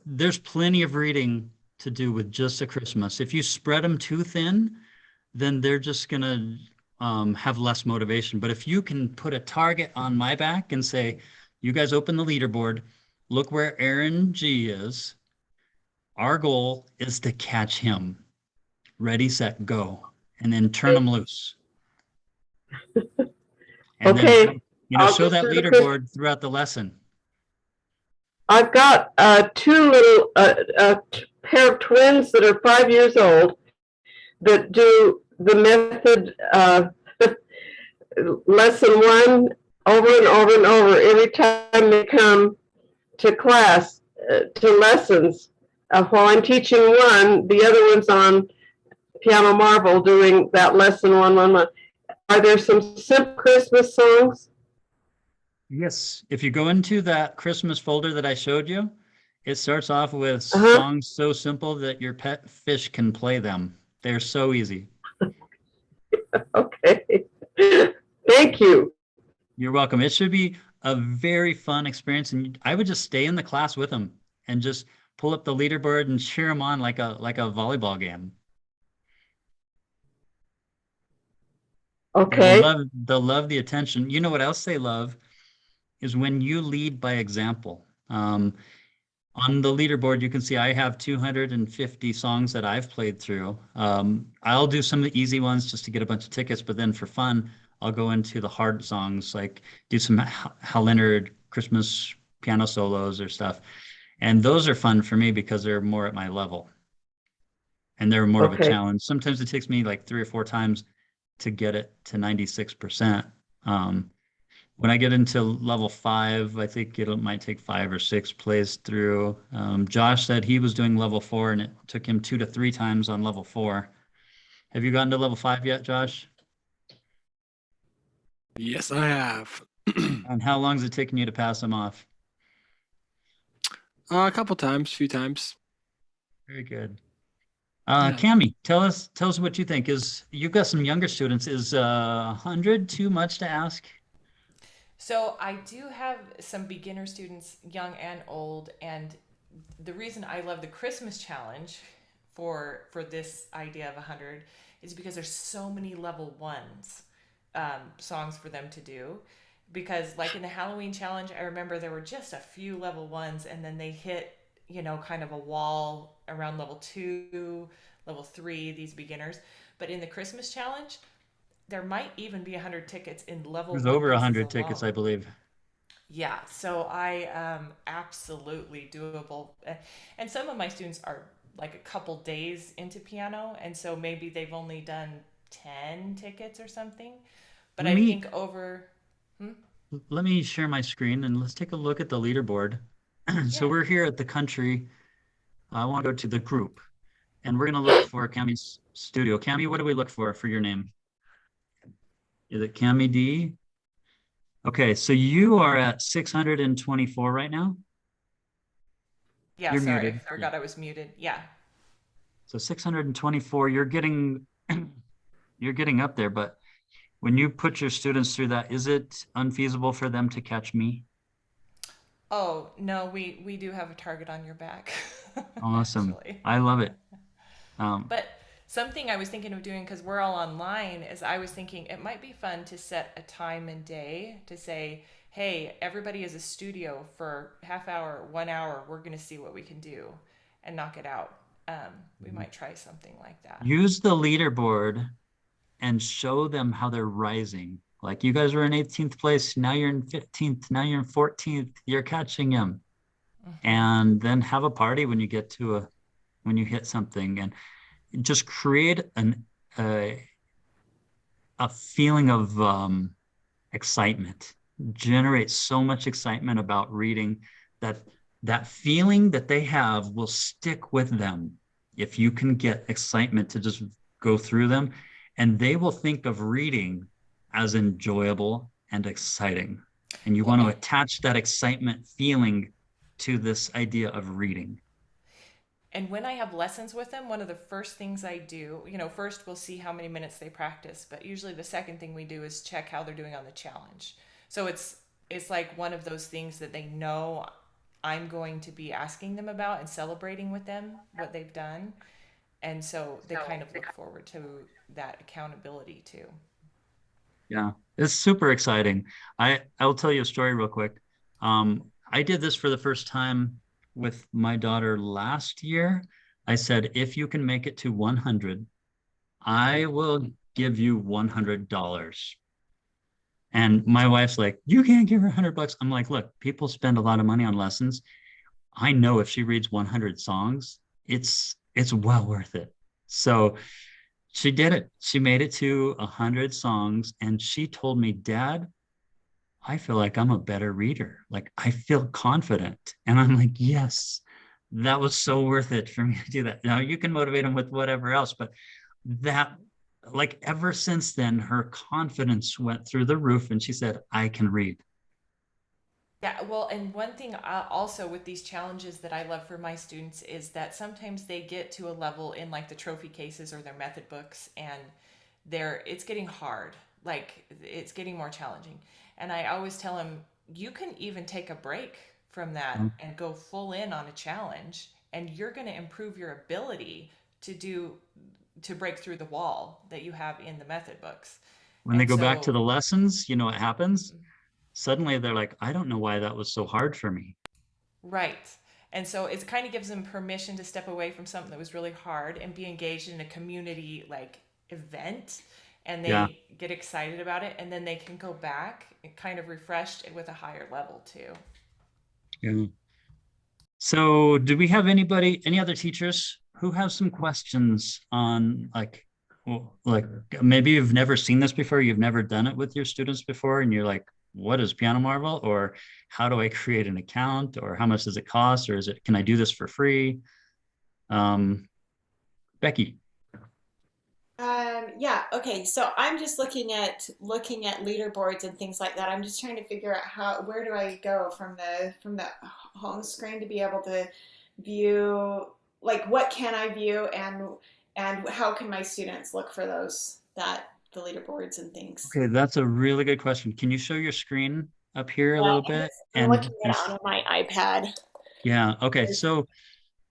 there's plenty of reading to do with just a Christmas. If you spread them too thin, then they're just gonna have less motivation. But if you can put a target on my back and say, you guys open the leaderboard, look where Aaron G is. Our goal is to catch him. Ready, set, go. And then turn them loose. And okay. Then, I'll show just that do the leaderboard throughout the lesson. I've got 2 little pair of twins that are 5 years old that do the method lesson 1 over and over and over every time they come to class, to lessons. While I'm teaching one, the other one's on piano marble doing that lesson 1. Are there some simple Christmas songs? Yes. If you go into that Christmas folder that I showed you, it starts off with songs so simple that your pet fish can play them. They're so easy. Okay. Thank you. You're welcome. It should be a very fun experience. And I would just stay in the class with them and just pull up the leaderboard and cheer them on like a volleyball game. Okay. They'll love the attention. You know what else they love is when you lead by example. On the leaderboard, you can see I have 250 songs that I've played through. I'll do some of the easy ones just to get a bunch of tickets, but then for fun, I'll go into the hard songs, like do some Hal Leonard Christmas piano solos or stuff. And those are fun for me because they're more at my level. and they're more of a Okay. challenge. Sometimes it takes me like 3 or 4 times to get it to 96%. When I get into level 5, I think it might take 5 or 6 plays through. Josh said he was doing level 4 and it took him 2 to 3 times on level 4. Have you gotten to level 5 yet, Josh? Yes, I have. And how long is it taking you to pass them off? A couple times, few times. Very good. Yeah. Cami, tell us what you think. You've got some younger students. Is 100 too much to ask? So I do have some beginner students, young and old, and the reason I love the Christmas challenge for this idea of 100 is because there's so many level ones songs for them to do. Because like in the Halloween challenge, I remember there were just a few level ones, and then they hit kind of a wall around level 2, level 3, these beginners. But in the Christmas challenge, there might even be 100 tickets in level There's 1 over pieces 100 tickets, I alone. believe. Yeah, so I absolutely doable. And some of my students are like a couple days into piano, and so maybe they've only done 10 tickets or something. But Let I me think over, hmm? let me share my screen and let's take a look at the leaderboard. So Yeah. we're here at the country. I want to go to the group, and we're going to look for Cami's studio. Cami, what do we look for your name? Is it Cami D? Okay, so you are at 624 right now. Yeah, You're sorry, I muted. forgot I was muted. Yeah. So 624, you're getting you're getting up there, but when you put your students through that, is it unfeasible for them to catch me? Oh, no, we do have a target on your back, Awesome. actually. I love it. Um, But something I was thinking of doing, because we're all online, is I was thinking it might be fun to set a time and day to say, hey, everybody is a studio for half hour, 1 hour. We're going to see what we can do and knock it out. We might try something like that. Use the leaderboard and show them how they're rising. Like you guys were in 18th place, now you're in 15th, now you're in 14th, you're catching them. Hmm. And then have a party when you get to when you hit something, and just create a, a feeling of excitement. Generate so much excitement about reading that that feeling that they have will stick with them if you can get excitement to just go through them, and they will think of reading as enjoyable and exciting, and you Well, want to attach that excitement feeling to this idea of reading. and when I have lessons with them, one of the first things I do, first we'll see how many minutes they practice, but usually the second thing we do is check how they're doing on the challenge. So it's like one of those things that they know I'm going to be asking them about and celebrating with them what they've done. And so they kind of look forward to that accountability too. Yeah, it's super exciting. I'll tell you a story real quick. I did this for the first time with my daughter last year. I said, if you can make it to 100, I will give you $100. And my wife's like, you can't give her $100. I'm like, look, people spend a lot of money on lessons. I know if she reads 100 songs, it's well worth it. So she did it. She made it to 100 songs, and she told me, Dad, I feel like I'm a better reader. Like I feel confident. And I'm like, yes, that was so worth it for me to do that. Now you can motivate them with whatever else, but that, like, ever since then, her confidence went through the roof, and she said, I can read. Yeah, well, and one thing also with these challenges that I love for my students is that sometimes they get to a level in like the trophy cases or their method books, and it's getting hard. Like it's getting more challenging. And I always tell them you can even take a break from that and go full in on a challenge, and you're going to improve your ability to do to break through the wall that you have in the method books. When they And go back to so, the lessons, you know what happens? Suddenly they're like, I don't know why that was so hard for me. right. And so it kind of gives them permission to step away from something that was really hard and be engaged in a community like event, and Yeah. they get excited about it, and then they can go back kind of refreshed with a higher level too. Yeah. So do we have any other teachers who has some questions on like maybe you've never seen this before, you've never done it with your students before, and you're like, what is Piano Marvel? Or how do I create an account? Or how much does it cost? Or can I do this for free? Becky. Yeah, okay. So I'm just looking at leaderboards and things like that. I'm just trying to figure out where do I go from the home screen to be able to view, like, what can I view, and how can my students look for the leaderboards and things. Okay, that's a really good question. Can you show your screen up here a Yeah, little bit? I'm looking at it on my iPad. Yeah, okay. So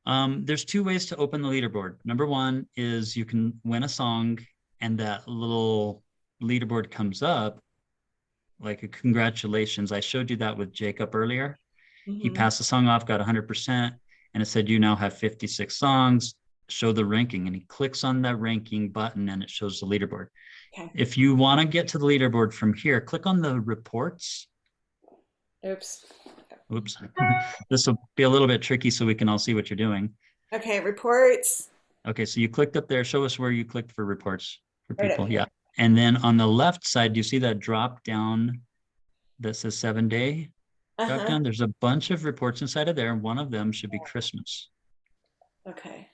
there's two ways to open the leaderboard. Number one is you can win a song and that little leaderboard comes up like a congratulations. I showed you that with Jacob earlier. He passed the song off, got 100%, and it said you now have 56 songs, show the ranking. And he clicks on that ranking button and it shows the leaderboard. Okay. If you want to get to the leaderboard from here, click on the reports. Oops. This will be a little bit tricky so we can all see what you're doing. Okay, reports. Okay, so you clicked up there. Show us where you clicked for reports for Right up people. here. Yeah. And then on the left side, do you see that drop down that says 7-day drop down? There's a bunch of reports inside of there, and one of them should be Christmas. Okay.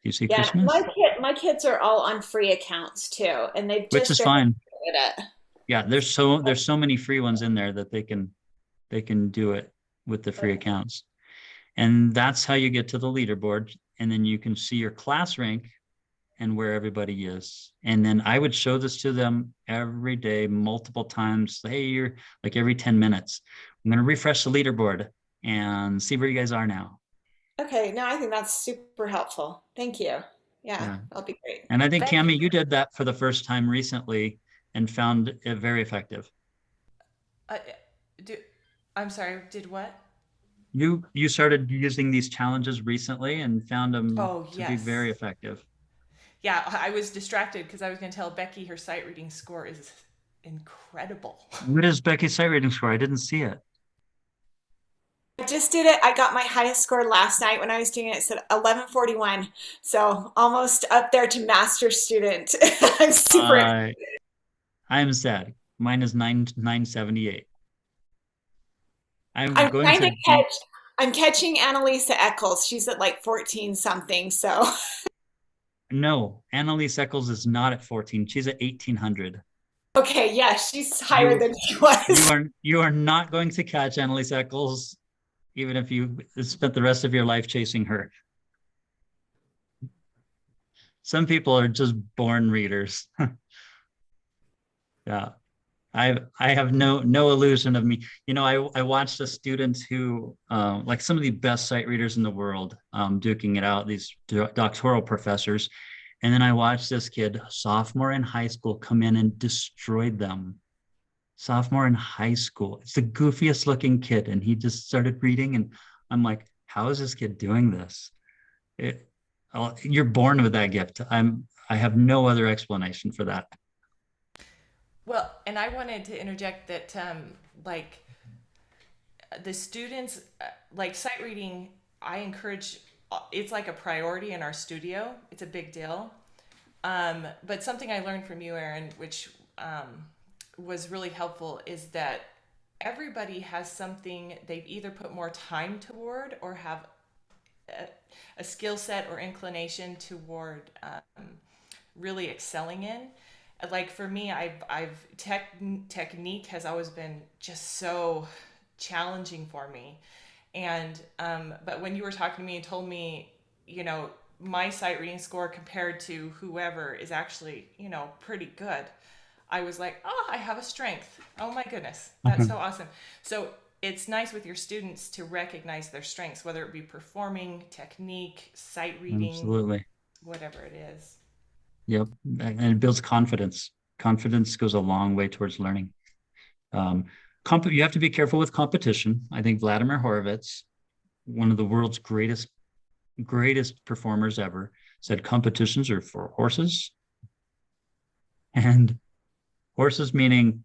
Do you see Yeah, Christmas? my kids are all on free accounts too, and they've Which just is started fine. doing it. Yeah, there's so many free ones in there that they can do it with the free accounts. And that's how you get to the leaderboard. And then you can see your class rank and where everybody is. And then I would show this to them every day, multiple times. Hey, you're like every 10 minutes. I'm going to refresh the leaderboard and see where you guys are now. Okay, no, I think that's super helpful. Thank you. Yeah, Yeah. that'll be great. And I think, Thank Cami, you did that for the first time recently and found it very effective. I'm sorry, did what? You started using these challenges recently and found them Oh, to be yes. very effective. Yeah, I was distracted because I was going to tell Becky her sight reading score is incredible. What is Becky's sight reading score? I didn't see it. I just did it. I got my highest score last night when I was doing it. It said 1141, so almost up there to master student. I'm super. I'm sad. Mine is 978. I'm I'm going trying to to catch. I'm catching Annalisa Eccles. She's at like 14 something. So No, Annalise Eccles is not at 14. She's at 1800. okay, yeah, she's higher than she was. You are not going to catch Annalise Eccles, even if you spent the rest of your life chasing her. Some people are just born readers. Yeah. I have no illusion of me. You know, I watched the students who like some of the best sight readers in the world duking it out, these doctoral professors. And then I watched this kid, sophomore in high school, come in and destroyed them. Sophomore in high school. It's the goofiest looking kid. And he just started reading. And I'm like, how is this kid doing this? You're born with that gift. I have no other explanation for that. Well, and I wanted to interject that, like, the students, like sight reading, I encourage, it's like a priority in our studio. It's a big deal. But something I learned from you, Erin, which was really helpful, is that everybody has something they've either put more time toward or have a skill set or inclination toward really excelling in. Like for me, technique has always been just so challenging for me. And but when you were talking to me and told me, you know, my sight reading score compared to whoever is actually, you know, pretty good, I was like, oh, I have a strength. Oh my goodness, that's so awesome. So it's nice with your students to recognize their strengths, whether it be performing, technique, sight reading, Absolutely. whatever it is. Yep. And it builds confidence. Confidence goes a long way towards learning. You have to be careful with competition. I think Vladimir Horowitz, one of the world's greatest performers ever, said competitions are for horses. And horses meaning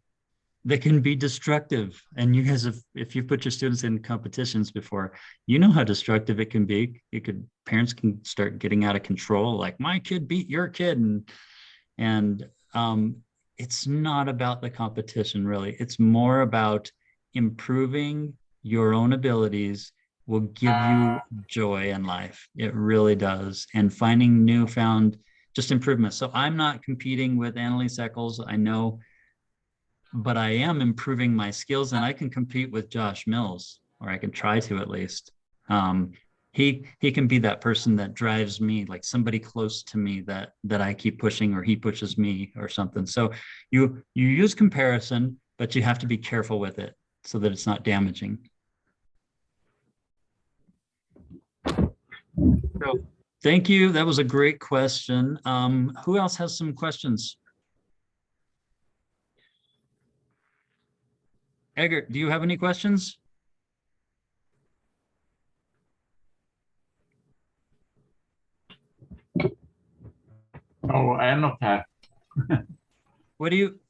that can be destructive. And you guys, if you put your students in competitions before, you know how destructive it can be. Parents can start getting out of control, like my kid beat your kid. And it's not about the competition, really. It's more about improving your own abilities will give you joy in life. It really does. And finding newfound just improvement. So I'm not competing with Annalise Eccles. I know, but I am improving my skills, and I can compete with Josh Mills, or I can try to at least. He can be that person that drives me, like somebody close to me that I keep pushing, or he pushes me or something. So you use comparison, but you have to be careful with it so that it's not damaging. So thank you. That was a great question. Who else has some questions? Eggert, do you have any questions? No, I am not have.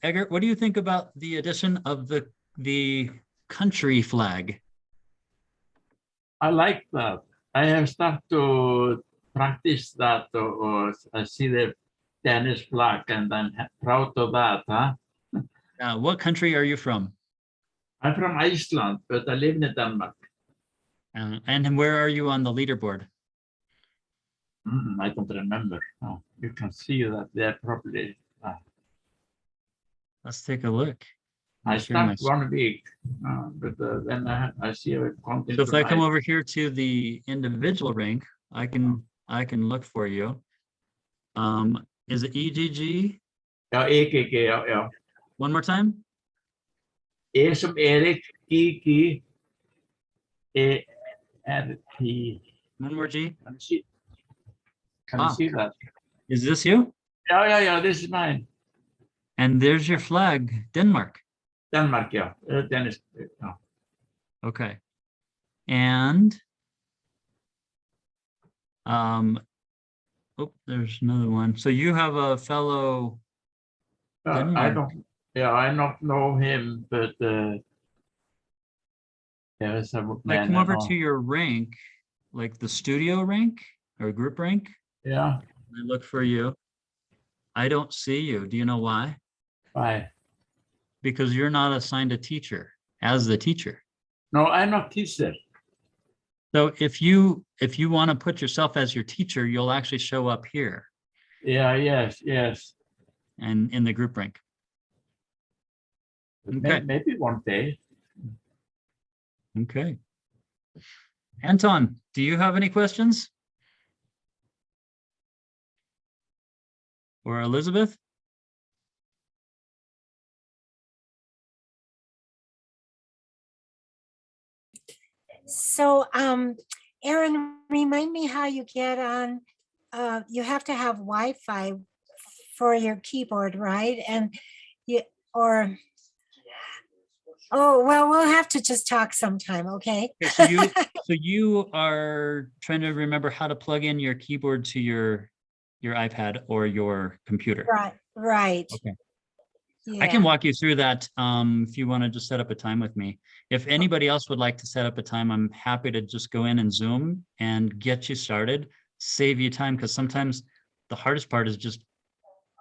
Eggert, what do you think about the addition of the country flag? I like that. I have started to practice that, or I see the Danish flag, and I'm proud of that. Huh? What country are you from? I'm from Iceland, but I live in Denmark. And where are you on the leaderboard? I don't remember. Oh, you can see that there probably. Let's take a look. I start 1 week, but then I see a content. So if I come over here to the individual rank, I can look for you. Is it EGG? Ja, EGG, ja. One more time. E som Erik, GG, ERT. One more G. Can you see that? Is this you? Yeah, this is mine. And there's your flag, Denmark. Denmark, yeah. Dennis. Yeah. Okay. And there's another one. So you have a fellow I don't know him, but there's a man. I come over to your rank, like the studio rank or group rank. Yeah. I look for you. I don't see you. Do you know why? Why? Because you're not assigned a teacher as the teacher. No, I'm not teacher. So if you want to put yourself as your teacher, you'll actually show up here. Yeah, yes. And in the group rank. Okay. Maybe one day. Okay. Anton, do you have any questions? Or Elizabeth? So, Aaron, remind me how you get on. You have to have Wi-Fi for your keyboard, right? And oh, well, we'll have to just talk sometime, okay? Okay, so you are trying to remember how to plug in your keyboard to your iPad or your computer. Right. Okay. Yeah. I can walk you through that if you want to just set up a time with me. If anybody else would like to set up a time, I'm happy to just go in and Zoom and get you started, save you time, because sometimes the hardest part is just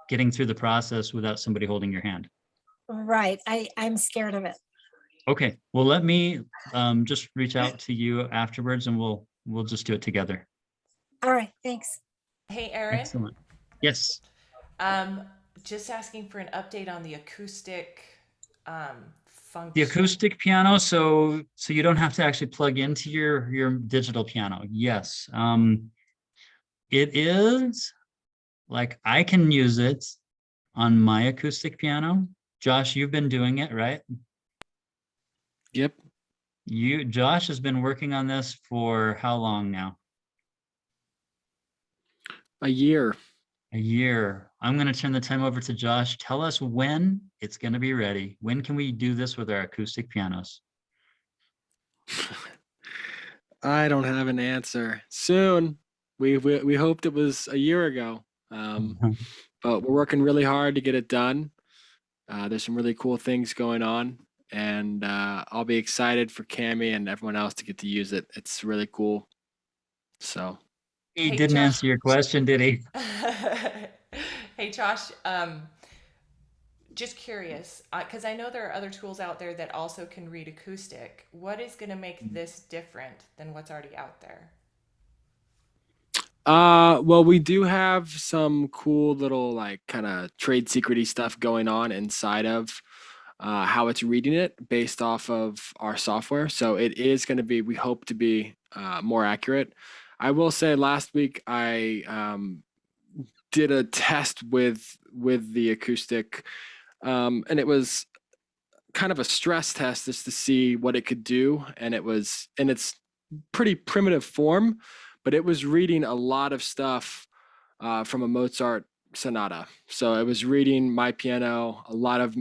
getting through the process without somebody holding your hand. Right. I'm scared of it. Okay. Well, let me just reach out to you afterwards, and we'll just do it together. All right. Thanks. Hey, Aaron. Excellent. Yes. Just asking for an update on the acoustic function. The acoustic piano, so you don't have to actually plug into your digital piano. Yes. It is like I can use it on my acoustic piano. Josh, you've been doing it, right? Yep. Josh has been working on this for how long now? A year. A year. I'm going to turn the time over to Josh. Tell us when it's going to be ready. When can we do this with our acoustic pianos? I don't have an answer. Soon. We hoped it was a year ago, but we're working really hard to get it done. There's some really cool things going on, and I'll be excited for Cami and everyone else to get to use it. It's really cool. So He Hey, didn't Josh. answer your question, did he? Hey, Josh. Just curious, because I know there are other tools out there that also can read acoustic. What is going to make this different than what's already out there? well, we do have some cool little like kind of trade secrety stuff going on inside of how it's reading it based off of our software. So it is going to be, we hope to be more accurate. I will say last week I did a test with the acoustic, and it was kind of a stress test just to see what it could do, and it was in its pretty primitive form, but it was reading a lot of stuff from a Mozart sonata. So it was reading my piano, a lot of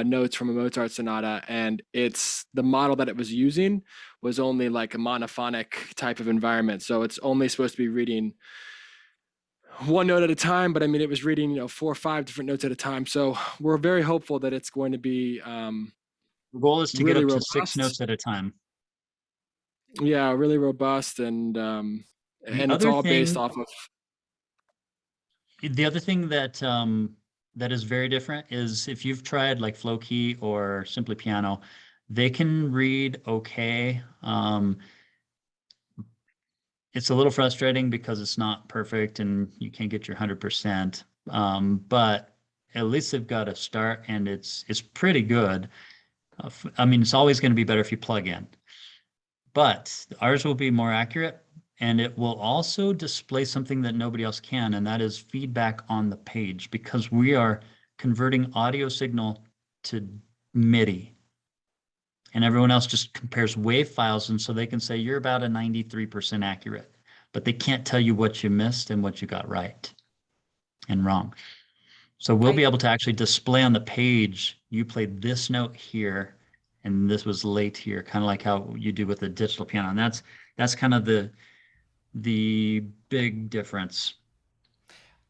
notes from a Mozart sonata, and it's the model that it was using was only like a monophonic type of environment. So it's only supposed to be reading one note at a time, but I mean, it was reading, 4 or 5 different notes at a time. So we're very hopeful that it's going to be The goal is to get really up to 6 robust. notes at a time. Yeah, really robust, and it's all based off of. The other thing that that is very different is if you've tried like Flow Key or Simply Piano, they can read okay. It's a little frustrating because it's not perfect and you can't get your 100%. But at least they've got a start, and it's pretty good. I mean, it's always going to be better if you plug in, but ours will be more accurate, and it will also display something that nobody else can, and that is feedback on the page, because we are converting audio signal to MIDI. And everyone else just compares WAV files, and so they can say you're about a 93% accurate, but they can't tell you what you missed and what you got right and wrong. So we'll be able to actually display on the page, you played this note here, and this was late here, kind of like how you do with the digital piano. And that's kind of the big difference.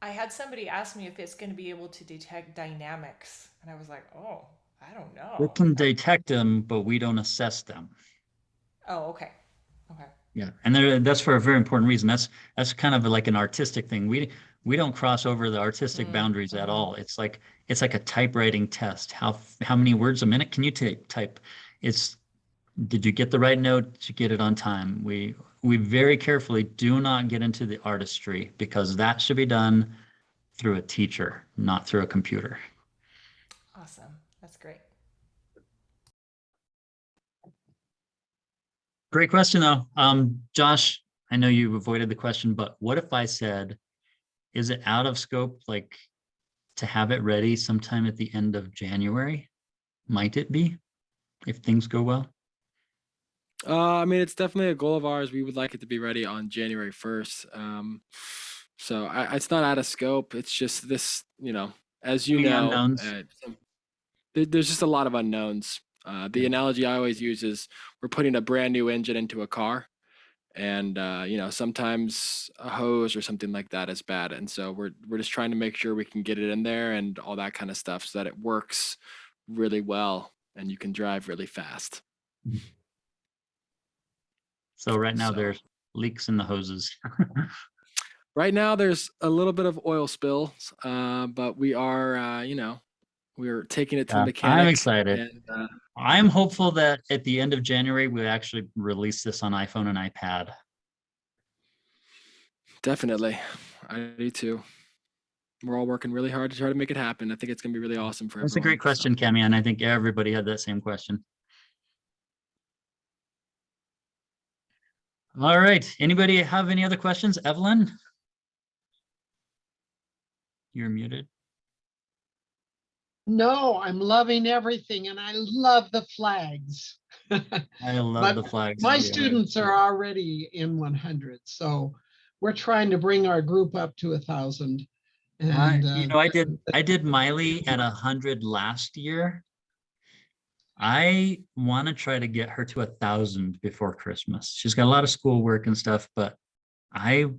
I had somebody ask me if it's going to be able to detect dynamics, and I was like, "Oh, I don't know." We can detect them, but we don't assess them. Oh, okay. Okay. Yeah, and that's for a very important reason. That's kind of like an artistic thing. We don't cross over the artistic boundaries at all. It's like a typewriting test. How many words a minute can you type? Did you get the right note? Did you get it on time? We very carefully do not get into the artistry, because that should be done through a teacher, not through a computer. Awesome. That's great. Great question, though. Josh, I know you avoided the question, but what if I said, is it out of scope, like, to have it ready sometime at the end of January? Might it be, if things go well? I mean, it's definitely a goal of ours. We would like it to be ready on January 1st. So it's not out of scope. It's just this, as you Many know, unknowns. There's just a lot of unknowns. The Yeah. analogy I always use is we're putting a brand new engine into a car, and sometimes a hose or something like that is bad, and so we're just trying to make sure we can get it in there and all that kind of stuff so that it works really well and you can drive really fast. So right now So- there's leaks in the hoses. Right now there's a little bit of oil spills, but we are, we're taking it to the I'm mechanic. excited. And, I'm hopeful that at the end of January, we actually release this on iPhone and iPad. definitely, I do too. We're all working really hard to try to make it happen. I think it's going to be really awesome for That's a everyone. great question, Cami, and I think everybody had that same question. All right. Anybody have any other questions? Evelyn? You're muted. No, I'm loving everything, and I love the flags. I love But the flags. my Yeah. students are already in 100, so we're trying to bring our group up to 1,000. And I did Miley at 100 last year. I want to try to get her to 1,000 before Christmas. She's got a lot of schoolwork and stuff, but I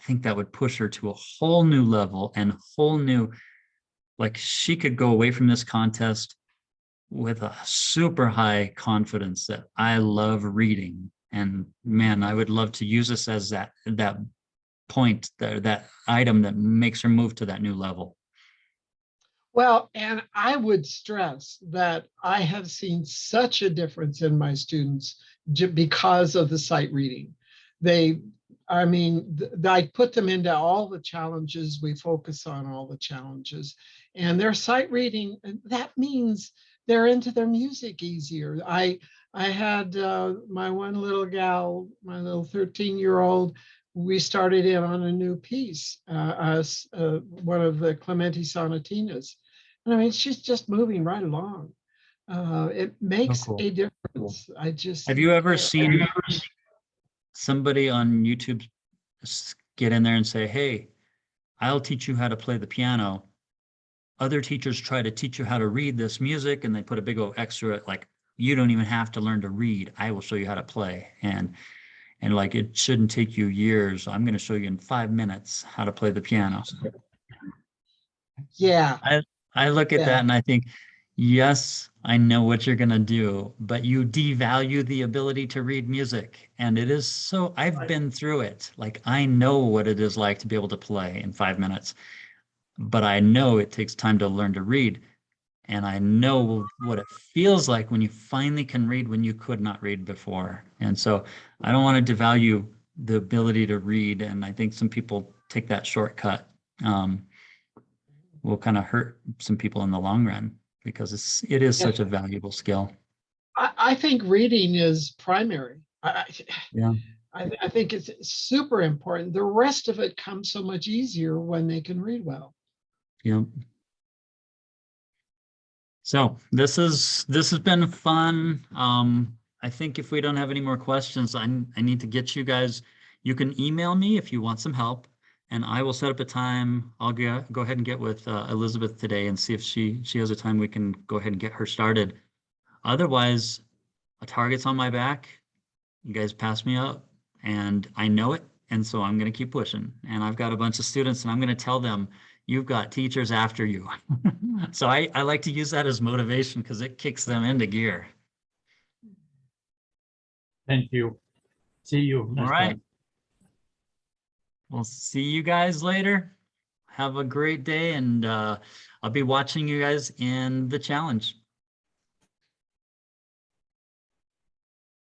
think that would push her to a whole new level and whole new like she could go away from this contest with a super high confidence that I love reading. And man, I would love to use this as that point, that item that makes her move to that new level. Well, and I would stress that I have seen such a difference in my students because of the sight reading. I mean, I put them into all the challenges. We focus on all the challenges, and their sight reading, that means they're into their music easier. I had my one little gal, my little 13-year-old, we started in on a new piece, one of the Clementi sonatinas. And I mean, she's just moving right along. It makes cool. a difference. Have you ever seen somebody on YouTube get in there and say, hey, I'll teach you how to play the piano. Other teachers try to teach you how to read this music, and they put a big old extra, like, you don't even have to learn to read. I will show you how to play. And like, it shouldn't take you years. I'm going to show you in 5 minutes how to play the piano. Yeah. I look at that and I think, yes, I know what you're going to do, but you devalue the ability to read music. And it is so, I've been through it. Like, I know what it is like to be able to play in 5 minutes, but I know it takes time to learn to read. And I know what it feels like when you finally can read when you could not read before. And so I don't want to devalue the ability to read. And I think some people take that shortcut. Will kind of hurt some people in the long run, because it is such a valuable skill. I think reading is primary. Yeah. I think it's super important. The rest of it comes so much easier when they can read well. Yeah. So this has been fun. I think if we don't have any more questions, I need to get you guys. You can email me if you want some help, and I will set up a time. I'll go ahead and get with Elizabeth today and see if she has a time we can go ahead and get her started. Otherwise, a target's on my back. You guys pass me up, and I know it, and so I'm going to keep pushing. And I've got a bunch of students, and I'm going to tell them, you've got teachers after you. So I like to use that as motivation because it kicks them into gear. Thank you. See you All next right. time. We'll see you guys later. Have a great day, and I'll be watching you guys in the challenge.